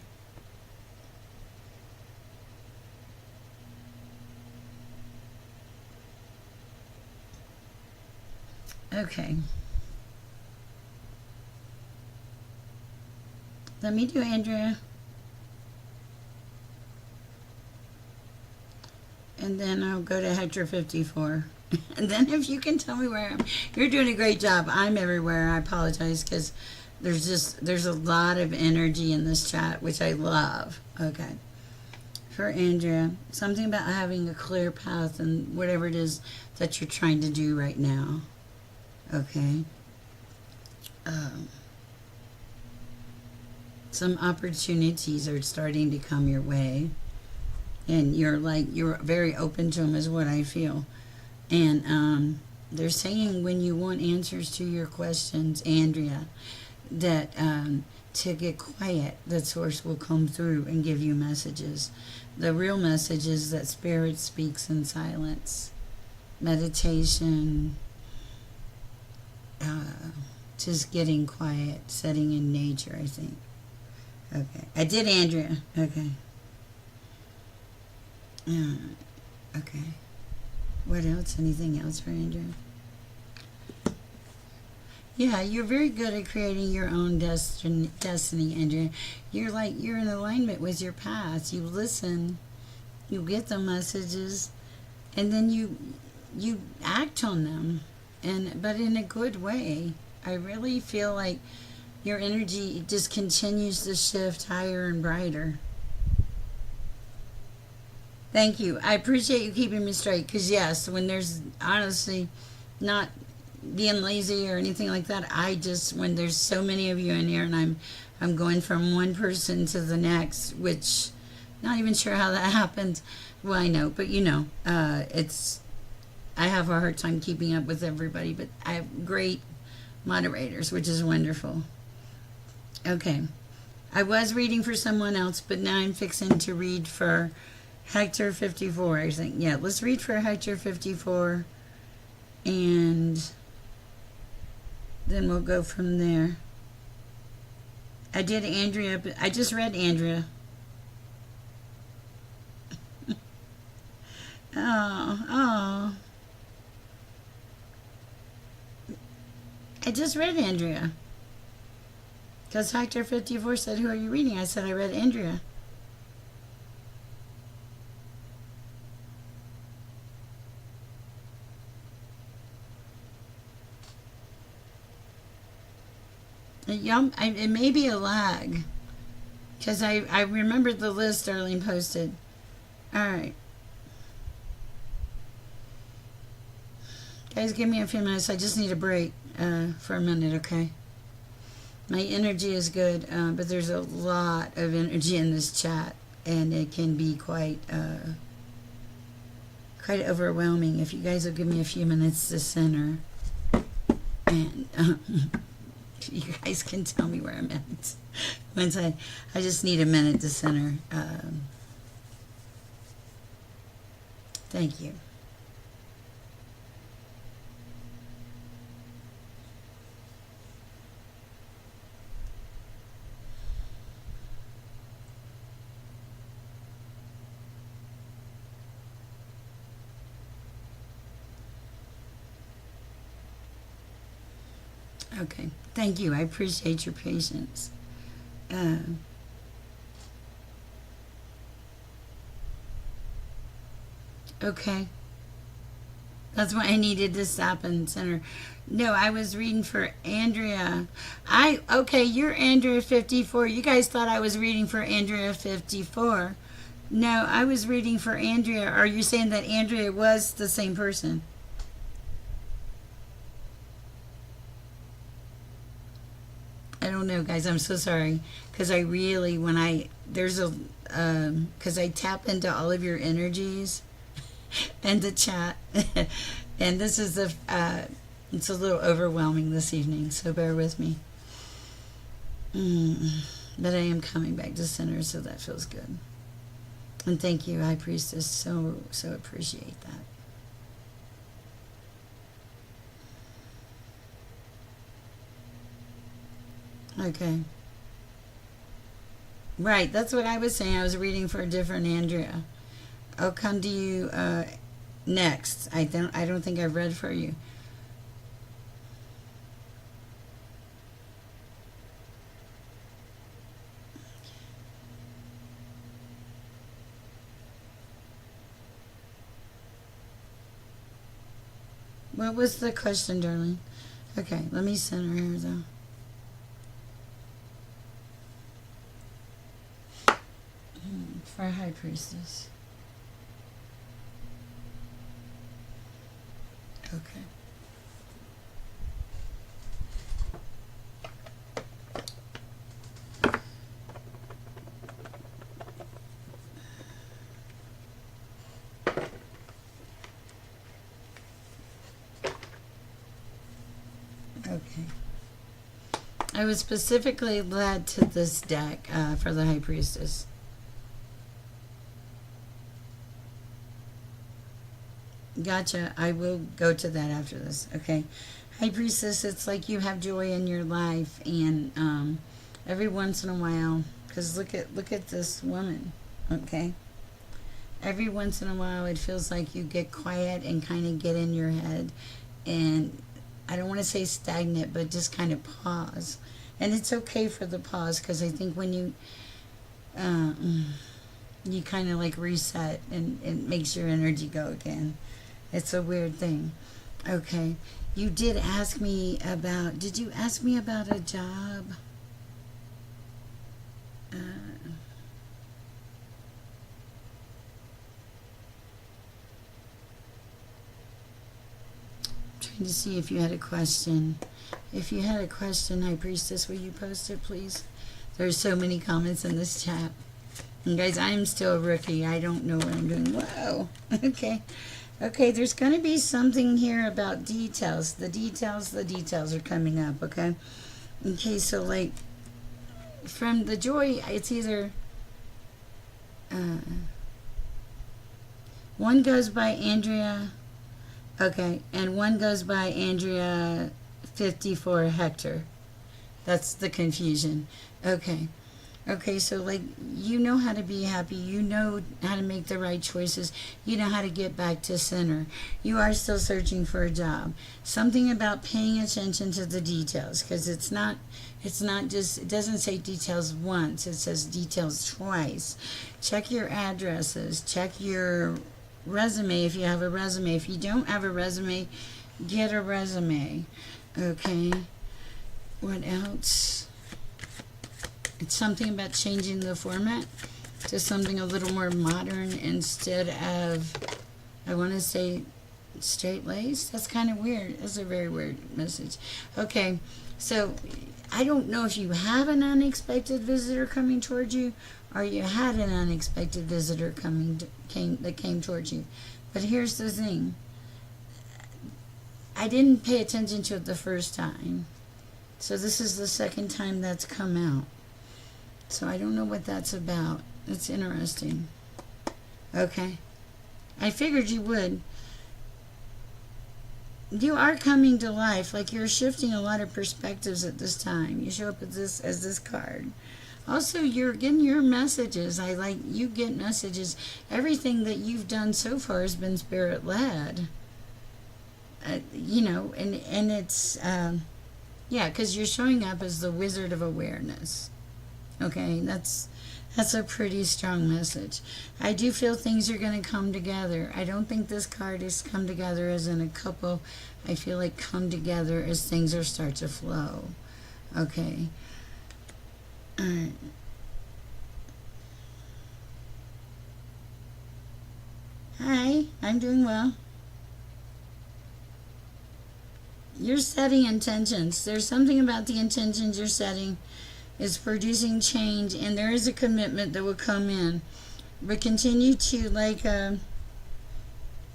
Okay. Let me do Andrea. And then I'll go to Hector 54. And then if you can tell me where I'm, you're doing a great job. I'm everywhere. I apologize because there's a lot of energy in this chat, which I love. Okay. For Andrea, something about having a clear path and whatever it is that you're trying to do right now. Okay. Some opportunities are starting to come your way. And you're very open to them is what I feel. And they're saying when you want answers to your questions, Andrea, that to get quiet, that Source will come through and give you messages. The real message is that Spirit speaks in silence. Meditation, just getting quiet, setting in nature, I think. Okay. I did Andrea. Okay. Okay. What else? Anything else for Andrea? Yeah, you're very good at creating your own destiny, Andrea. You're in alignment with your path. You listen, you get the messages, and then you act on them, but in a good way. I really feel like your energy just continues to shift higher and brighter. Thank you. I appreciate you keeping me straight. Because yes, when there's honestly not being lazy or anything like that, when there's so many of you in here and I'm going from one person to the next, which not even sure how that happens. Well, I know, but I have a hard time keeping up with everybody, but I have great moderators, which is wonderful. Okay. I was reading for someone else, but now I'm fixing to read for Hector 54, I think. Yeah, let's read for Hector 54, and then we'll go from there. I did Andrea, but I just read Andrea. Oh. I just read Andrea. Because Hector 54 said, who are you reading? I said, I read Andrea. It may be a lag. Because I remembered the list Darlene posted. Alright. Guys, give me a few minutes. I just need a break for a minute, okay? My energy is good, but there's a lot of energy in this chat, and it can be quite quite overwhelming. If you guys will give me a few minutes to center, and you guys can tell me where I'm at. Once I just need a minute to center. Thank you. Okay, thank you. I appreciate your patience. Uh, okay, that's why I needed to stop and center. No, I was reading for Andrea. Okay, you're Andrea 54. You guys thought I was reading for Andrea 54. No, I was reading for Andrea. Are you saying that Andrea was the same person? I don't know, guys. I'm so sorry because I really, there's a, because I tap into all of your energies and the chat, and this is it's a little overwhelming this evening, so bear with me. But I am coming back to center, so that feels good. And thank you, High Priestess. So appreciate that. Okay. Right, that's what I was saying. I was reading for a different Andrea. I'll come to you next. I don't think I've read for you. What was the question, darling? Okay, let me center here though. For High Priestess. Okay. Okay. I was specifically led to this deck for the High Priestess. Gotcha. I will go to that after this. Okay. High Priestess, it's like you have joy in your life, and every once in a while, because look at this woman. Okay. Every once in a while, it feels like you get quiet and kind of get in your head, and I don't want to say stagnant, but just kind of pause. And it's okay for the pause, because I think when you kind of like reset, and it makes your energy go again. It's a weird thing. Okay. You did ask me about, did you ask me about a job? Trying to see if you had a question. If you had a question, High Priestess, will you post it, please? There's so many comments in this chat. And guys, I'm still a rookie. I don't know what I'm doing. Whoa. Okay. Okay, there's going to be something here about details. The details are coming up, okay? Okay, so like, from the joy, it's either, one goes by Andrea, okay, and one goes by Andrea 54 Hector. That's the confusion. Okay. Okay, so like, you know how to be happy, you know how to make the right choices, you know how to get back to center. You are still searching for a job. Something about paying attention to the details, because it's not just, it doesn't say details once, it says details twice. Check your addresses, check your resume if you have a resume. If you don't have a resume, get a resume. Okay, what else? It's something about changing the format to something a little more modern instead of, I want to say, straight-laced. That's kind of weird. That's a very weird message. Okay, so I don't know if you have an unexpected visitor coming towards you, or you had an unexpected visitor that came towards you. But here's the thing. I didn't pay attention to it the first time. So this is the second time that's come out. So I don't know what that's about. It's interesting. Okay. I figured you would. You are coming to life. Like you're shifting a lot of perspectives at this time. You show up as this card. Also, you're getting your messages. You get messages. Everything that you've done so far has been spirit led. And it's, yeah, because you're showing up as the Wizard of Awareness. Okay, that's a pretty strong message. I do feel things are going to come together. I don't think this card is come together as in a couple. I feel like come together as things are start to flow. Okay. All right. Hi, I'm doing well. You're setting intentions. There's something about the intentions you're setting is producing change, and there is a commitment that will come in. But continue to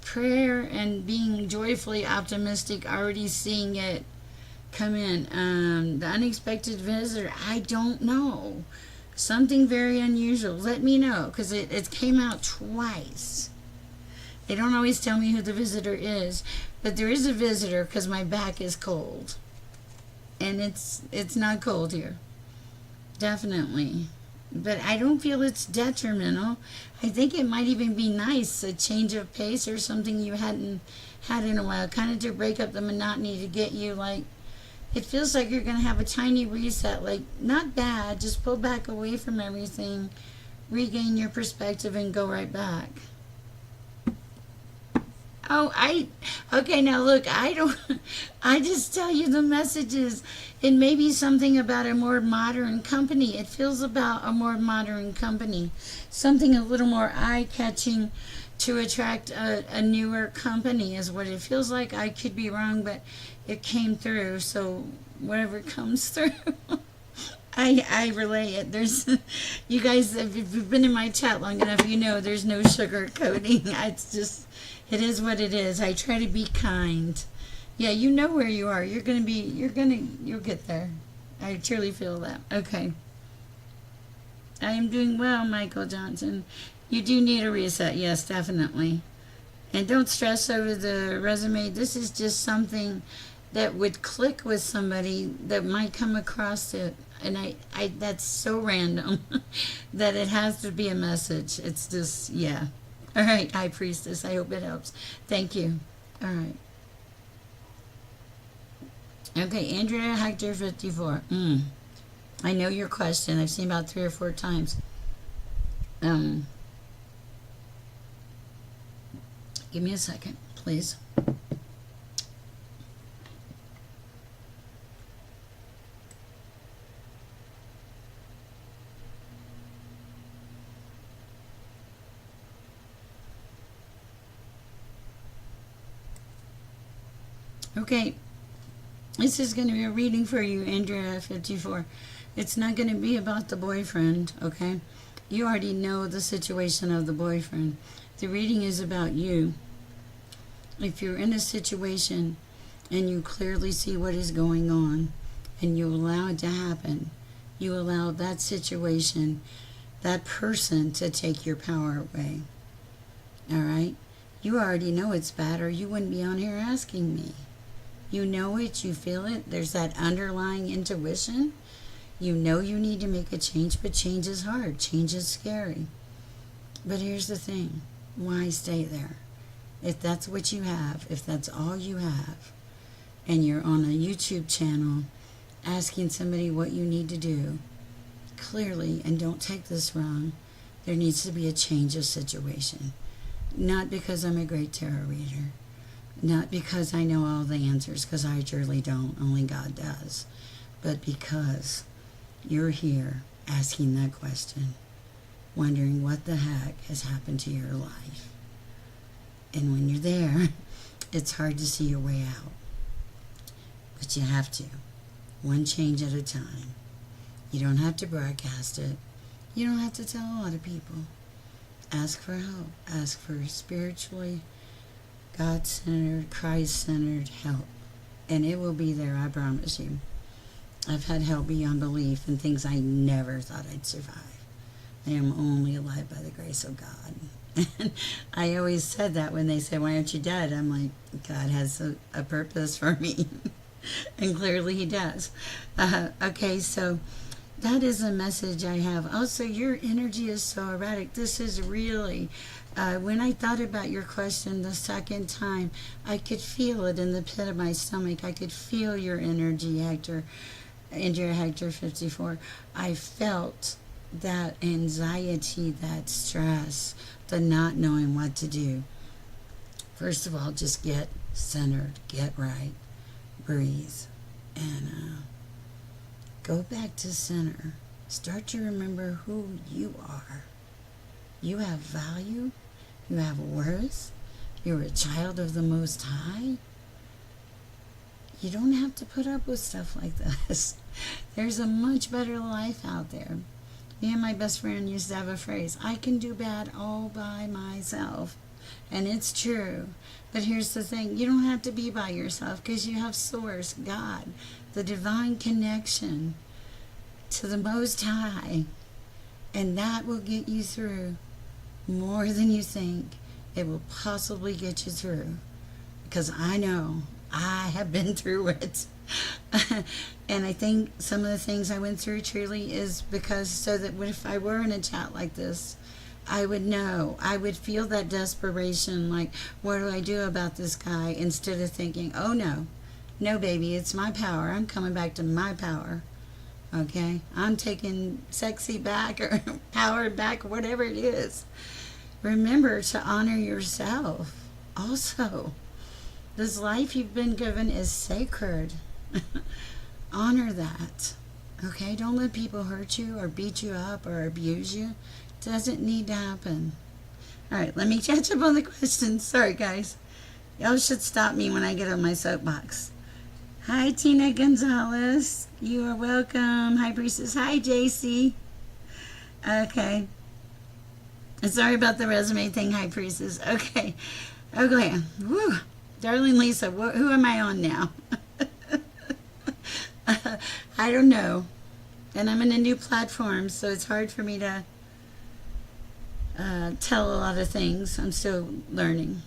prayer and being joyfully optimistic, already seeing it come in. The unexpected visitor, I don't know. Something very unusual. Let me know, because it came out twice. They don't always tell me who the visitor is, but there is a visitor because my back is cold. And it's not cold here. Definitely. But I don't feel it's detrimental. I think it might even be nice, a change of pace or something you hadn't had in a while, kind of to break up the monotony, to get you it feels like you're going to have a tiny reset, not bad, just pull back away from everything, regain your perspective and go right back. Okay, now look, I just tell you the messages. It may be something about a more modern company. It feels about a more modern company. Something a little more eye-catching to attract a newer company is what it feels like. I could be wrong, but it came through. So whatever comes through, I relay it. You guys, if you've been in my chat long enough, you know there's no sugar coating. It's just... It is what it is. I try to be kind. Yeah, you know where you are. You'll get there. I truly feel that. Okay. I am doing well, Michael Johnson. You do need a reset. Yes, definitely. And don't stress over the resume. This is just something that would click with somebody that might come across it. And I that's so random that it has to be a message. It's just, yeah. All right, High Priestess, I hope it helps. Thank you. All right. Okay, Andrea Hector 54. I know your question. I've seen about 3 or 4 times. Give me a second, please. Okay, this is going to be a reading for you, Andrea 54. It's not going to be about the boyfriend, okay? You already know the situation of the boyfriend. The reading is about you. If you're in a situation and you clearly see what is going on and you allow it to happen, you allow that situation, that person to take your power away. All right? You already know it's bad or you wouldn't be on here asking me. You know it, you feel it. There's that underlying intuition. You know you need to make a change, but change is hard. Change is scary. But here's the thing. Why stay there? If that's what you have, if that's all you have, and you're on a YouTube channel asking somebody what you need to do, clearly, and don't take this wrong, there needs to be a change of situation. Not because I'm a great tarot reader. Not because I know all the answers, because I truly don't. Only God does. But because you're here asking that question, wondering what the heck has happened to your life. And when you're there, it's hard to see your way out. But you have to. One change at a time. You don't have to broadcast it. You don't have to tell a lot of people. Ask for help. Ask for spiritually God-centered, Christ-centered help. And it will be there, I promise you. I've had help beyond belief and things I never thought I'd survive. I am only alive by the grace of God. And I always said that when they say, why aren't you dead? I'm like, God has a purpose for me. And clearly he does. Okay, so that is a message I have. Also, your energy is so erratic. This is really, when I thought about your question the second time, I could feel it in the pit of my stomach. I could feel your energy, Hector, Andrea Hector 54. I felt that anxiety, that stress, the not knowing what to do. First of all, just get centered, get right, breathe, and go back to center. Start to remember who you are. You have value. You have worth. You're a child of the Most High. You don't have to put up with stuff like this. There's a much better life out there. Me and my best friend used to have a phrase, I can do bad all by myself. And it's true. But here's the thing, you don't have to be by yourself because you have Source, God, the divine connection to the Most High. And that will get you through more than you think it will possibly get you through. Because I know I have been through it. And I think some of the things I went through truly is because so that if I were in a chat like this, I would know. I would feel that desperation, like, what do I do about this guy? Instead of thinking, oh no, no baby, it's my power. I'm coming back to my power. Okay? I'm taking sexy back or power back, whatever it is. Remember to honor yourself. Also, this life you've been given is sacred. Honor that. Okay? Don't let people hurt you or beat you up or abuse you. Doesn't need to happen. All right, let me catch up on the questions. Sorry, guys. Y'all should stop me when I get on my soapbox. Hi, Tina Gonzalez. You are welcome. Hi, Priestess. Hi, JC. Okay. Sorry about the resume thing. Hi, Priestess. Okay. Okay. Woo. Darling Lisa, who am I on now? I don't know. And I'm in a new platform, so it's hard for me to tell a lot of things. I'm still learning.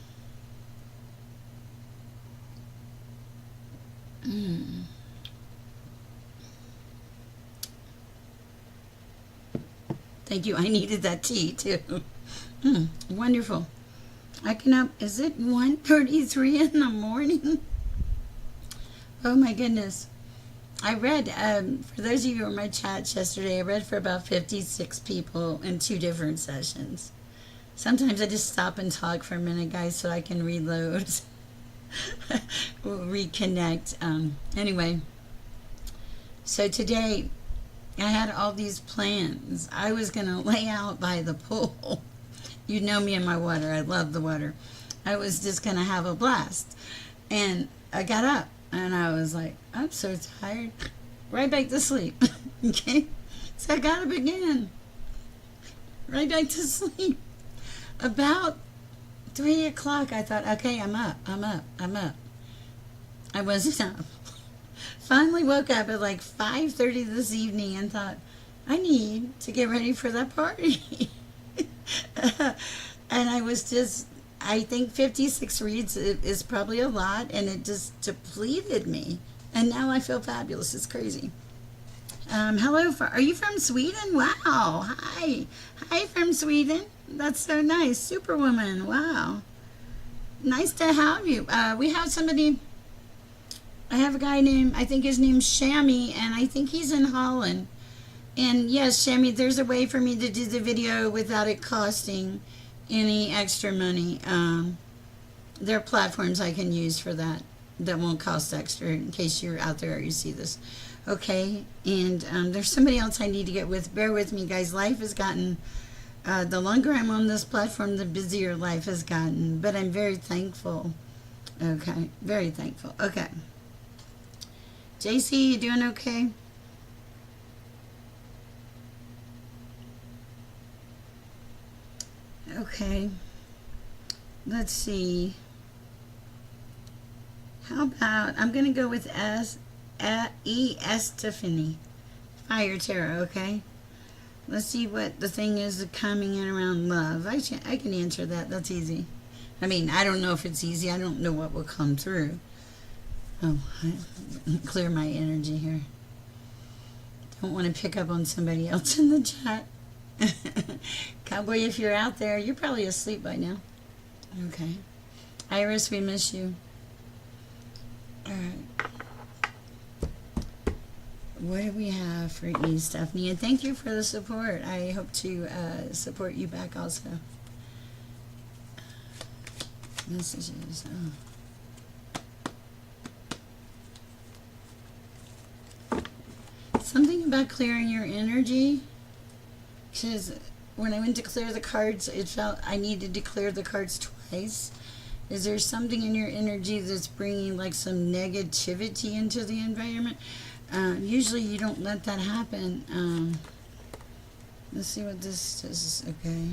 Thank you. I needed that tea too. Wonderful. I can up. Is it 1:33 in the morning? Oh my goodness. I read, for those of you who were in my chats yesterday, I read for about 56 people in 2 different sessions. Sometimes I just stop and talk for a minute, guys, so I can reload, reconnect. Anyway, so today I had all these plans. I was going to lay out by the pool. You know me and my water. I love the water. I was just going to have a blast. And I got up. And I was like, I'm so tired. Right back to sleep. Okay? So I got up again. Right back to sleep. About 3 o'clock, I thought, okay, I'm up. I wasn't up. Finally woke up at like 5:30 this evening and thought, I need to get ready for that party. And I was just... I think 56 reads is probably a lot, and it just depleted me. And now I feel fabulous. It's crazy. Hello, are you from Sweden? Wow. Hi. Hi from Sweden. That's so nice. Superwoman. Wow. Nice to have you. We have somebody, I have a guy named, I think his name's Shammy, and I think he's in Holland. And yes, Shammy, there's a way for me to do the video without it costing any extra money. There are platforms I can use for that won't cost extra, in case you're out there or you see this. Okay, and there's somebody else I need to get with. Bear with me, guys. Life has gotten, the longer I'm on this platform, the busier life has gotten. But I'm very thankful. Okay, very thankful. Okay. JC, you doing okay? Okay, let's see. How about, I'm going to go with E.S. Tiffany. Fire Tarot, okay? Let's see what the thing is coming in around love. I can answer that. That's easy. I mean, I don't know if it's easy. I don't know what will come through. Oh, clear my energy here. Don't want to pick up on somebody else in the chat. Cowboy, if you're out there, you're probably asleep by now. Okay. Iris, we miss you. All right. What do we have for you, Stephanie? And thank you for the support. I hope to support you back also. Messages. Oh. Something about clearing your energy. Because when I went to clear the cards, it felt I needed to clear the cards twice. Is there something in your energy that's bringing like some negativity into the environment? Usually you don't let that happen. Let's see what this is. Okay.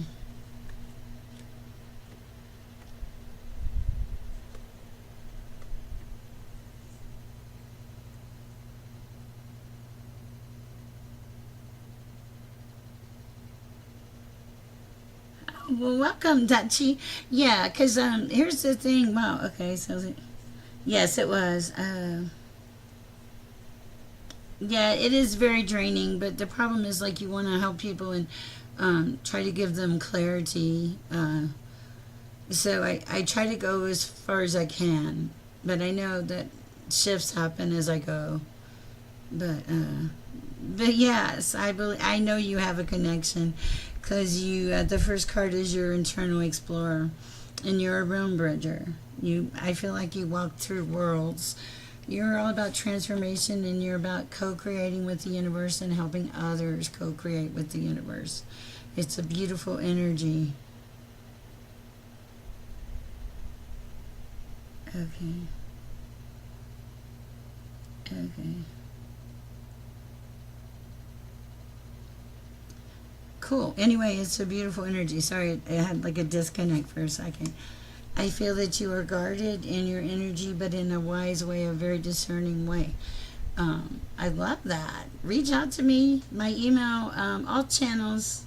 Well, welcome, Dachi. Yeah, because here's the thing. Wow, okay, so yes, it was. Yeah, it is very draining, but the problem is like you want to help people and try to give them clarity. So I try to go as far as I can, but I know that shifts happen as I go. But yes, I know you have a connection because you the first card is your internal explorer, and you're a realm bridger. I feel like you walk through worlds. You're all about transformation, and you're about co-creating with the universe and helping others co-create with the universe. It's a beautiful energy. Okay. Okay. Cool. Anyway, it's a beautiful energy. Sorry, I had like a disconnect for a second. I feel that you are guarded in your energy, but in a wise way, a very discerning way. I love that. Reach out to me. My email, all channels,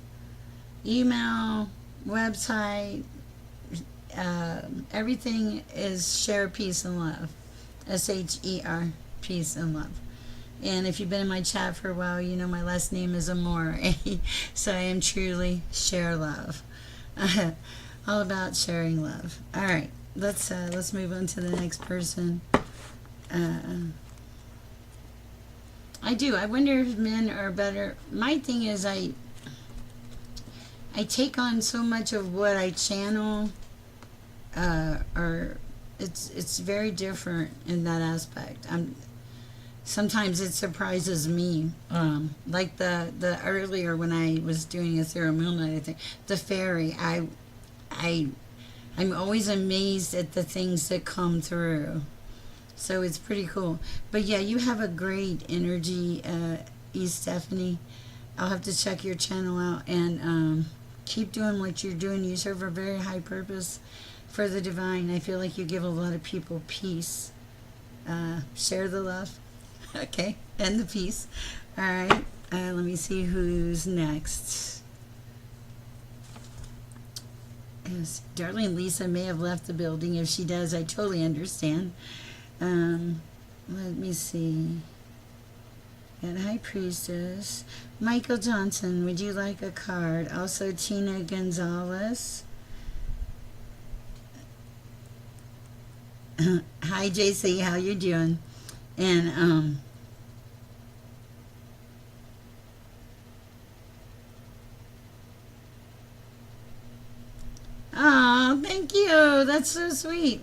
email, website, everything is share peace and love. SHER, peace and love. And if you've been in my chat for a while, you know my last name is Amore. So I am truly share love. All about sharing love. All right, let's move on to the next person. I wonder if men are better. My thing is I take on so much of what I channel, or it's very different in that aspect. Sometimes it surprises me. Like the earlier when I was doing Ethereal Moonlight, I think the fairy. I'm always amazed at the things that come through. So it's pretty cool. But yeah, you have a great energy, E. Stephanie. I'll have to check your channel out and keep doing what you're doing. You serve a very high purpose for the divine. I feel like you give a lot of people peace. Share the love. Okay, and the peace. All right. Let me see who's next. Yes, darling Lisa may have left the building. If she does, I totally understand. Let me see. And High Priestess. Michael Johnson, would you like a card? Also, Tina Gonzalez. Hi, JC. How you doing? And, oh, thank you. That's so sweet.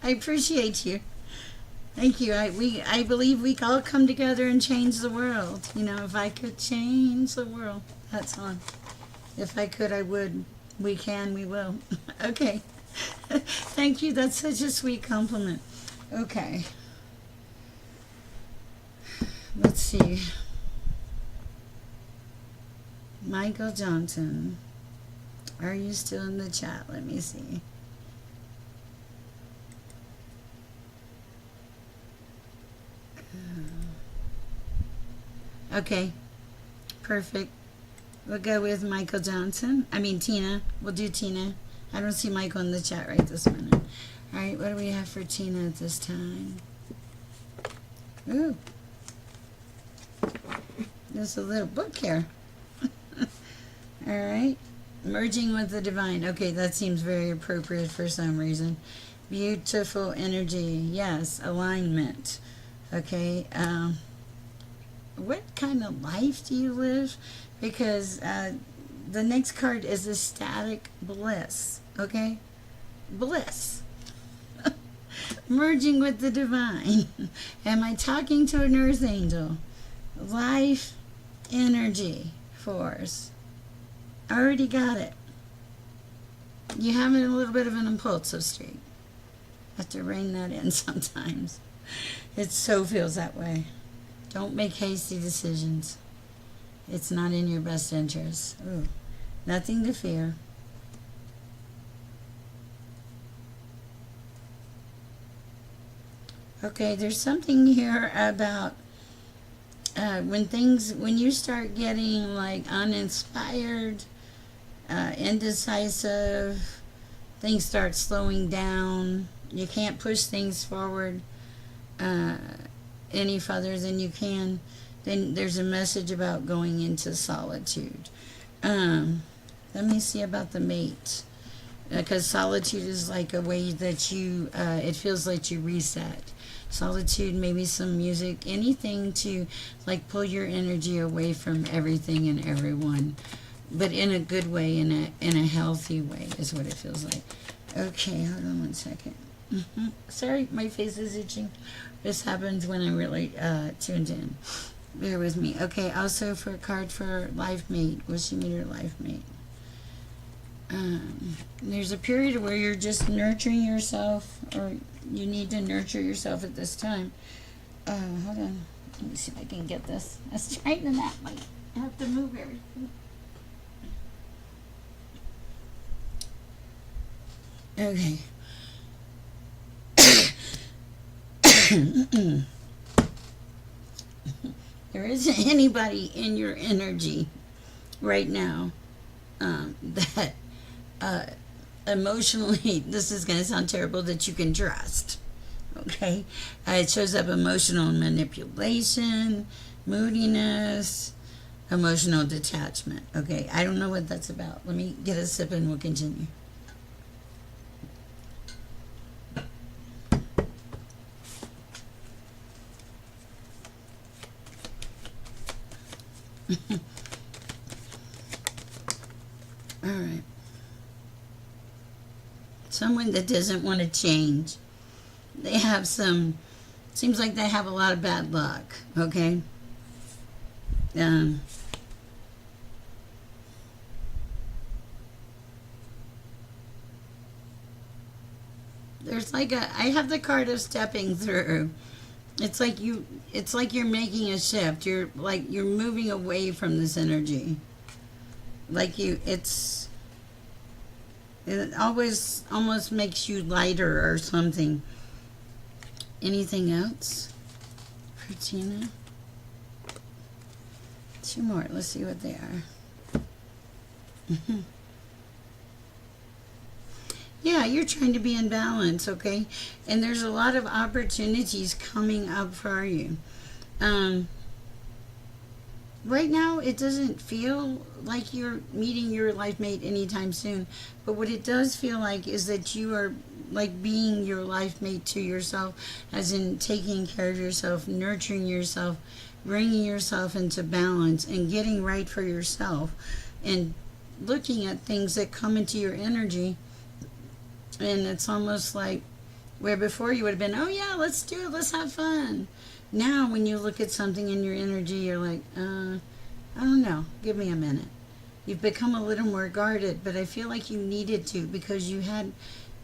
I appreciate you. Thank you. I believe we all come together and change the world. You know, if I could change the world, that song. If I could, I would. We can, we will. Okay. Thank you. That's such a sweet compliment. Okay. Let's see. Michael Johnson. Are you still in the chat? Let me see. Okay, perfect. We'll go with Michael Johnson. I mean, Tina. We'll do Tina. I don't see Michael in the chat right this minute. All right, what do we have for Tina at this time? Ooh. There's a little book here. All right. Merging with the divine. Okay, that seems very appropriate for some reason. Beautiful energy. Yes, alignment. Okay. What kind of life do you live? Because the next card is ecstatic bliss. Okay? Bliss. Merging with the divine. Am I talking to an earth angel? Life, energy, force. I already got it. You have a little bit of an impulsive streak. Have to rein that in sometimes. It so feels that way. Don't make hasty decisions. It's not in your best interest. Ooh, nothing to fear. Okay, there's something here about when you start getting like uninspired, indecisive, things start slowing down. You can't push things forward any further than you can. Then there's a message about going into solitude. Let me see about the mate. Because solitude is like a way that you, it feels like you reset. Solitude, maybe some music, anything to like pull your energy away from everything and everyone. But in a good way, in a healthy way is what it feels like. Okay, hold on one second. Sorry, my face is itching. This happens when I'm really tuned in. Bear with me. Okay, also for a card for life mate. Will she meet her life mate? There's a period where you're just nurturing yourself, or you need to nurture yourself at this time. Hold on. Let me see if I can get this. I was trying to not like have to move everything. Okay. There isn't anybody in your energy right now that emotionally, this is going to sound terrible, that you can trust. Okay? It shows up emotional manipulation, moodiness, emotional detachment. Okay? I don't know what that's about. Let me get a sip and we'll continue. All right. Someone that doesn't want to change. They have some, seems like they have a lot of bad luck, okay? There's like I have the card of stepping through. It's like you're making a shift. You're moving away from this energy. It always almost makes you lighter or something. Anything else for Tina? Two more. Let's see what they are. Yeah, you're trying to be in balance, okay? And there's a lot of opportunities coming up for you. Right now, it doesn't feel like you're meeting your life mate anytime soon. But what it does feel like is that you are like being your life mate to yourself, as in taking care of yourself, nurturing yourself, bringing yourself into balance and getting right for yourself, and looking at things that come into your energy. And it's almost like where before you would have been, oh yeah, let's do it, let's have fun. Now when you look at something in your energy, you're like, I don't know, give me a minute. You've become a little more guarded, but I feel like you needed to, because you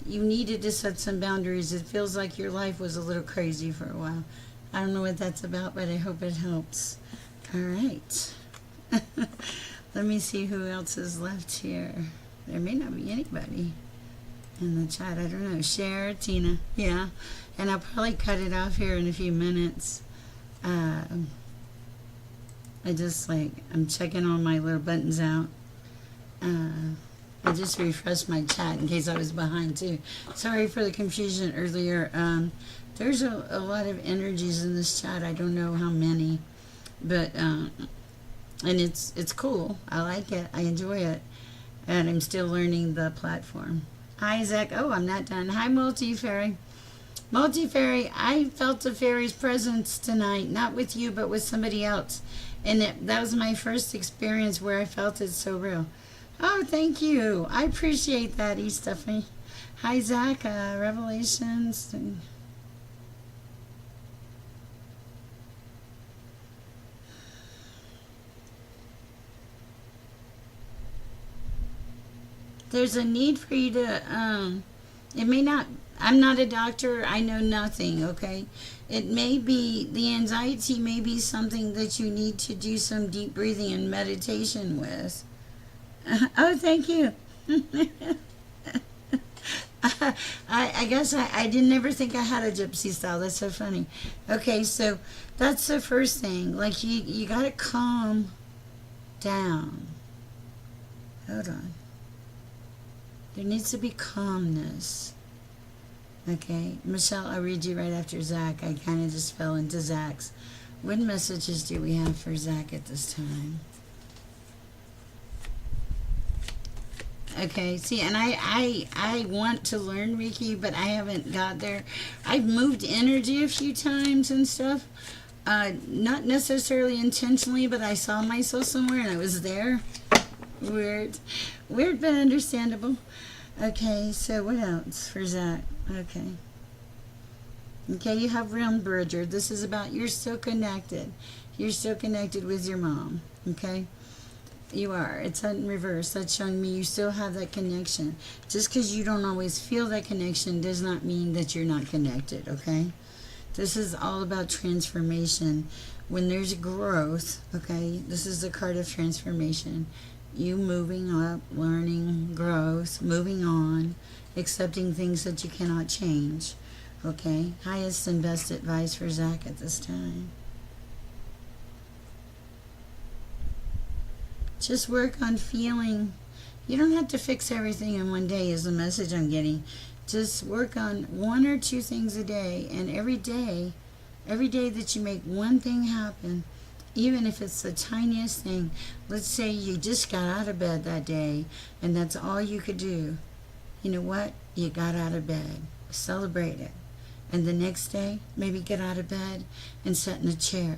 needed to set some boundaries. It feels like your life was a little crazy for a while. I don't know what that's about, but I hope it helps. All right. Let me see who else is left here. There may not be anybody in the chat. I don't know. Cher, Tina. Yeah. And I'll probably cut it off here in a few minutes. Um, I just like, I'm checking all my little buttons out. I just refreshed my chat in case I was behind too. Sorry for the confusion earlier. There's a lot of energies in this chat. I don't know how many, but and it's cool. I like it. I enjoy it, and I'm still learning the platform. Hi Zach. Oh, I'm not done. Hi Multi-Fairy. Multi-Fairy, I felt the fairy's presence tonight, not with you, but with somebody else. And that was my first experience where I felt it so real. Oh, thank you. I appreciate that, E. Stephanie. Hi, Zach. Revelations. There's a need for you to, it may not, I'm not a doctor, I know nothing, okay? It may be, the anxiety may be something that you need to do some deep breathing and meditation with. Oh, thank you. I guess I didn't ever think I had a gypsy style. That's so funny. Okay, so that's the first thing. Like, you got to calm down. Hold on. There needs to be calmness. Okay, Michelle, I'll read you right after Zach. I kind of just fell into Zach's. What messages do we have for Zach at this time? Okay, see, and I want to learn Reiki, but I haven't got there. I've moved energy a few times and stuff. Not necessarily intentionally, but I saw myself somewhere and I was there. Weird. Weird, but understandable. Okay, so what else for Zach? Okay. Okay, you have Realm Bridger. This is about you're still connected. You're still connected with your mom. Okay? You are. It's in reverse. That's showing me you still have that connection. Just because you don't always feel that connection does not mean that you're not connected, okay? This is all about transformation. When there's growth, okay, this is the card of transformation. You moving up, learning, growth, moving on, accepting things that you cannot change, okay? Highest and best advice for Zach at this time. Just work on feeling. You don't have to fix everything in one day is the message I'm getting. Just work on one or two things a day. And every day that you make one thing happen, even if it's the tiniest thing. Let's say you just got out of bed that day and that's all you could do. You know what? You got out of bed. Celebrate it. And the next day, maybe get out of bed and sit in a chair.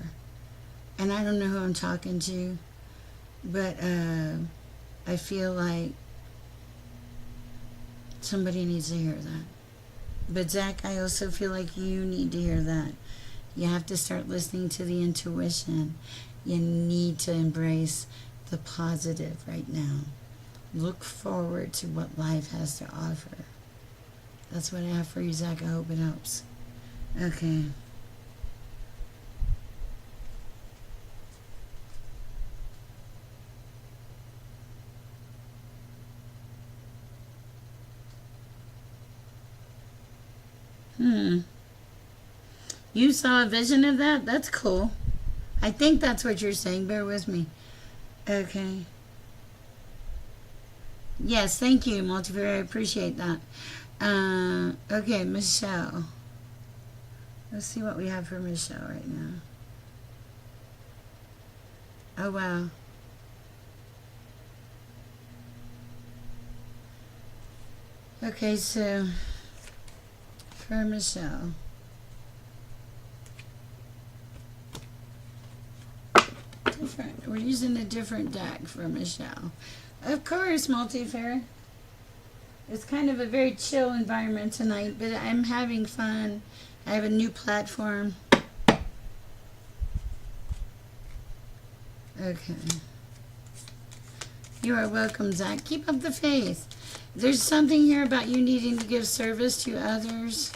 And I don't know who I'm talking to, but I feel like somebody needs to hear that. But Zach, I also feel like you need to hear that. You have to start listening to the intuition. You need to embrace the positive right now. Look forward to what life has to offer. That's what I have for you, Zach. I hope it helps. Okay. You saw a vision of that? That's cool. I think that's what you're saying. Bear with me. Okay. Yes, thank you, Multiverse. I appreciate that. Okay, Michelle. Let's see what we have for Michelle right now. Oh, wow. Okay, so for Michelle. Different. We're using a different deck for Michelle. Of course, Multifair. It's kind of a very chill environment tonight, but I'm having fun. I have a new platform. Okay. You are welcome, Zach. Keep up the faith. There's something here about you needing to give service to others.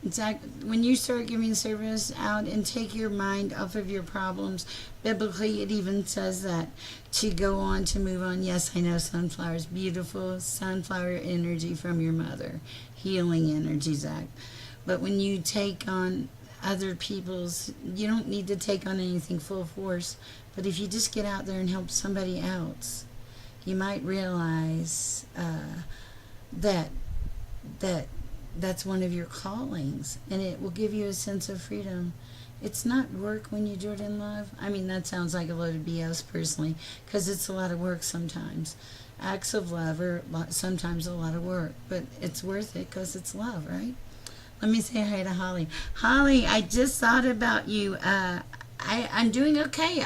Zach, when you start giving service out and take your mind off of your problems, biblically it even says that to go on, to move on. Yes, I know sunflowers, beautiful sunflower energy from your mother, healing energy, Zach. But when you take on other people's, you don't need to take on anything full force, but if you just get out there and help somebody else, you might realize that that's one of your callings, and it will give you a sense of freedom. It's not work when you do it in love. I mean, that sounds like a load of BS personally, because it's a lot of work sometimes. Acts of love are sometimes a lot of work, but it's worth it because it's love, right? Let me say hi to Holly. Holly, I just thought about you. I'm doing okay.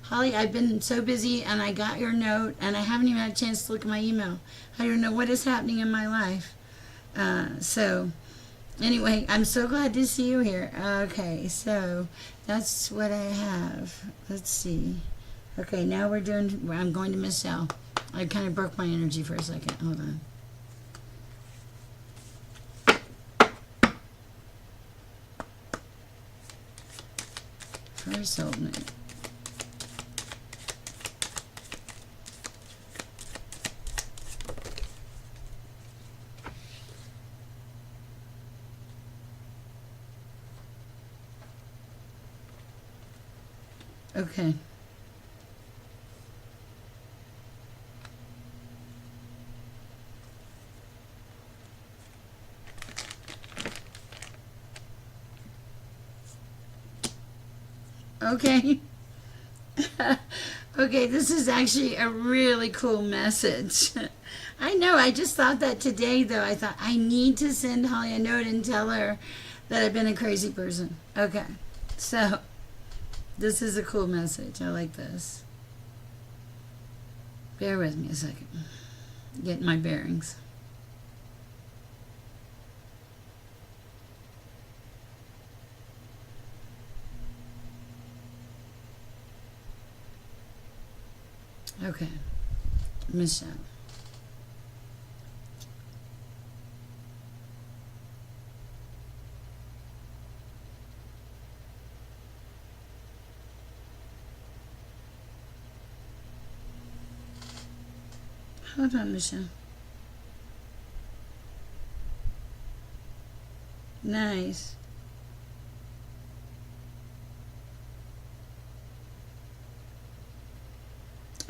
Holly, I've been so busy, and I got your note, and I haven't even had a chance to look at my email. I don't know what is happening in my life. So, anyway, I'm so glad to see you here. Okay, so that's what I have. Let's see. Okay, now I'm going to Michelle. I kind of broke my energy for a second. Hold on. First opening. Okay. Okay. Okay, this is actually a really cool message. I know, I just thought that today, though. I thought, I need to send Holly a note and tell her that I've been a crazy person. Okay, so this is a cool message. I like this. Bear with me a second. Getting my bearings. Okay, Michelle. Hold on, Michelle. Nice.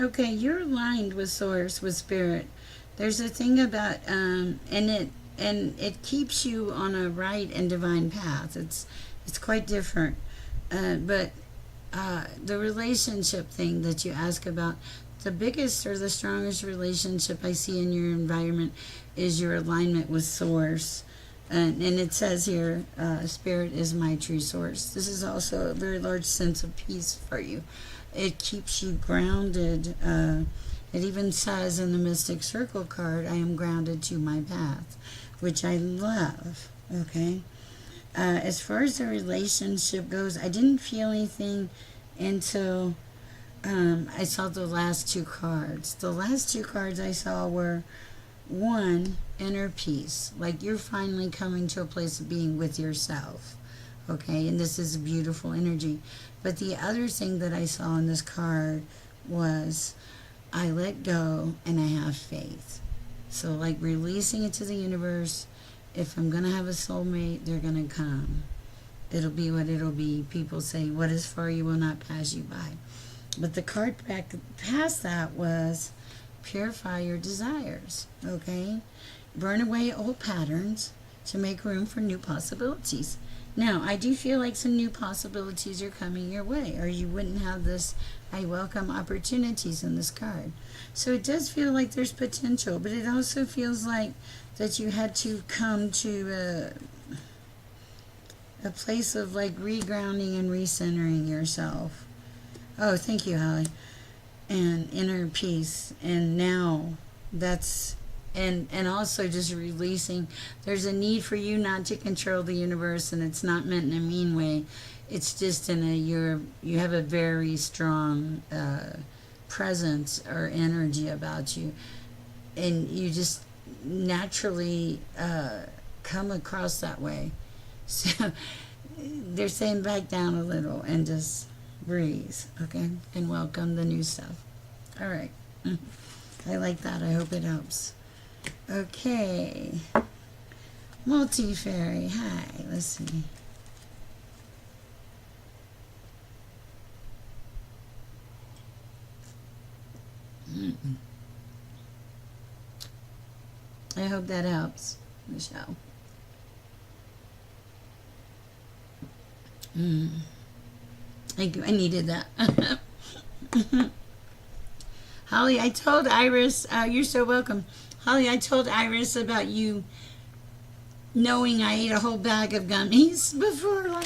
Okay, you're aligned with Source, with Spirit. There's a thing about and it keeps you on a right and divine path. It's quite different, but the relationship thing that you ask about, the biggest or the strongest relationship I see in your environment is your alignment with Source. And it says here, Spirit is my true source. This is also a very large sense of peace for you. It keeps you grounded. It even says in the Mystic Circle card, I am grounded to my path, which I love. Okay. As far as the relationship goes, I didn't feel anything until I saw the last two cards. The last two cards I saw were, one, inner peace. Like you're finally coming to a place of being with yourself. Okay, and this is a beautiful energy. But the other thing that I saw in this card was, I let go and I have faith. So like releasing it to the universe. If I'm going to have a soulmate, they're going to come. It'll be what it'll be. People say, what is for you will not pass you by. But the card back past that was, purify your desires. Okay? Burn away old patterns to make room for new possibilities. Now, I do feel like some new possibilities are coming your way, or you wouldn't have this, I welcome opportunities in this card. So it does feel like there's potential, but it also feels like that you had to come to a place of like regrounding and recentering yourself. Oh, thank you, Holly. And inner peace. And now that's, and also just releasing. There's a need for you not to control the universe, and it's not meant in a mean way. It's just in a, you have a very strong presence or energy about you. And you just naturally come across that way. So they're saying back down a little and just breathe, okay? And welcome the new stuff. All right. I like that. I hope it helps. Okay. Multi-fairy. Hi. Let's see. I hope that helps, Michelle. Thank you. I needed that. Holly, I told Iris, you're so welcome. Holly, I told Iris about you knowing I ate a whole bag of gummies before,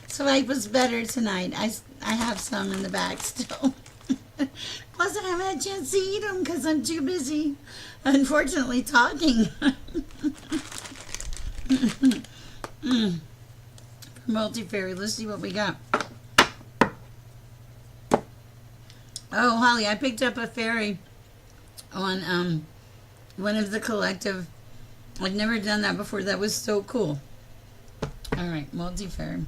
so I was better tonight. I have some in the bag still. Plus, I haven't had a chance to eat them because I'm too busy, unfortunately, talking. Multi-fairy, let's see what we got. Oh, Holly, I picked up a fairy on one of the collective. I've never done that before. That was so cool. All right, multi-fairy.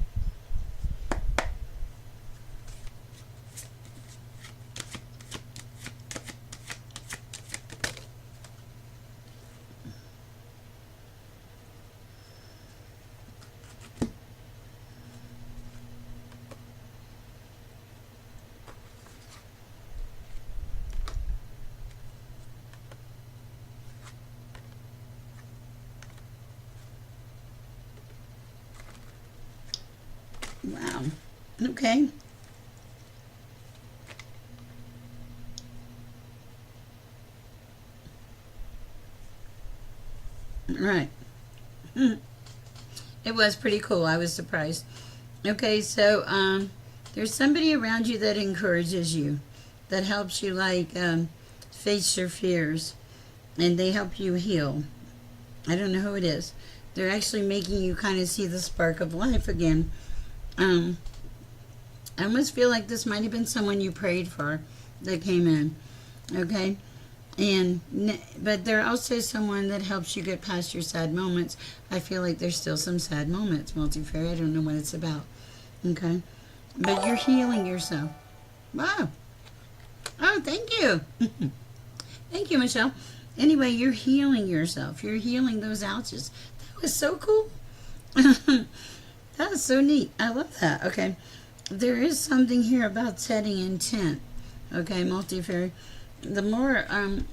Wow. Okay. Right. It was pretty cool. I was surprised. Okay, so there's somebody around you that encourages you, that helps you face your fears, and they help you heal. I don't know who it is. They're actually making you kind of see the spark of life again. I almost feel like this might have been someone you prayed for that came in, okay? But they're also someone that helps you get past your sad moments. I feel like there's still some sad moments, multi-fairy. I don't know what it's about, okay? But you're healing yourself. Wow. Oh, thank you. Thank you, Michelle. Anyway, you're healing yourself. You're healing those ouches. That was so cool. That was so neat. I love that. Okay. There is something here about setting intent. Okay, multi-fairy. The more,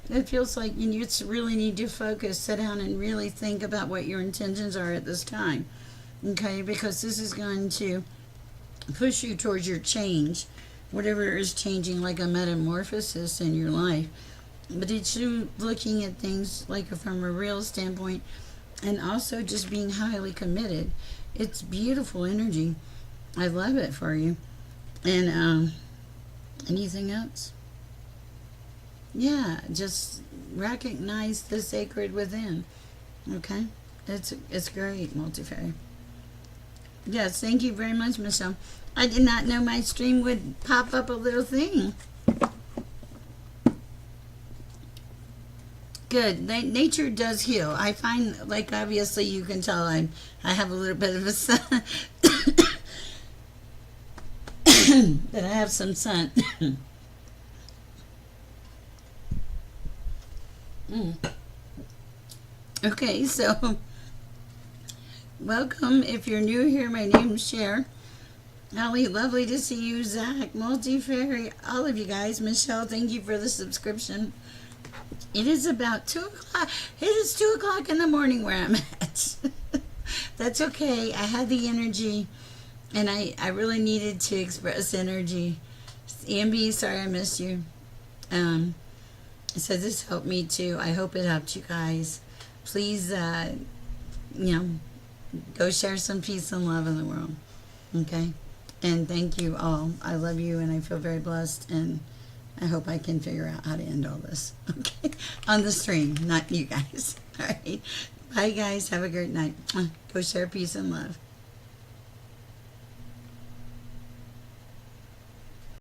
it feels like you just really need to focus, sit down and really think about what your intentions are at this time. Okay, because this is going to push you towards your change, whatever is changing, like a metamorphosis in your life. But it's you looking at things like from a real standpoint, and also just being highly committed. It's beautiful energy. I love it for you. And anything else? Yeah, just recognize the sacred within. Okay? It's great, multi-fairy. Yes, thank you very much, Michelle. I did not know my stream would pop up a little thing. Good. Nature does heal. I find, like, obviously you can tell I have a little bit of a sun. That I have some sun. Okay, so welcome. If you're new here, my name's Cher. Holly, lovely to see you. Zach, multi-fairy, all of you guys. Michelle, thank you for the subscription. It is about 2 o'clock. It is 2 o'clock in the morning where I'm at. That's okay. I had the energy, and I really needed to express energy. Ambi, sorry I missed you. So this helped me too. I hope it helped you guys. Please, go share some peace and love in the world. Okay? And thank you all. I love you, and I feel very blessed, and I hope I can figure out how to end all this. Okay? On the stream, not you guys. All right? Bye, guys. Have a great night. Go share peace and love.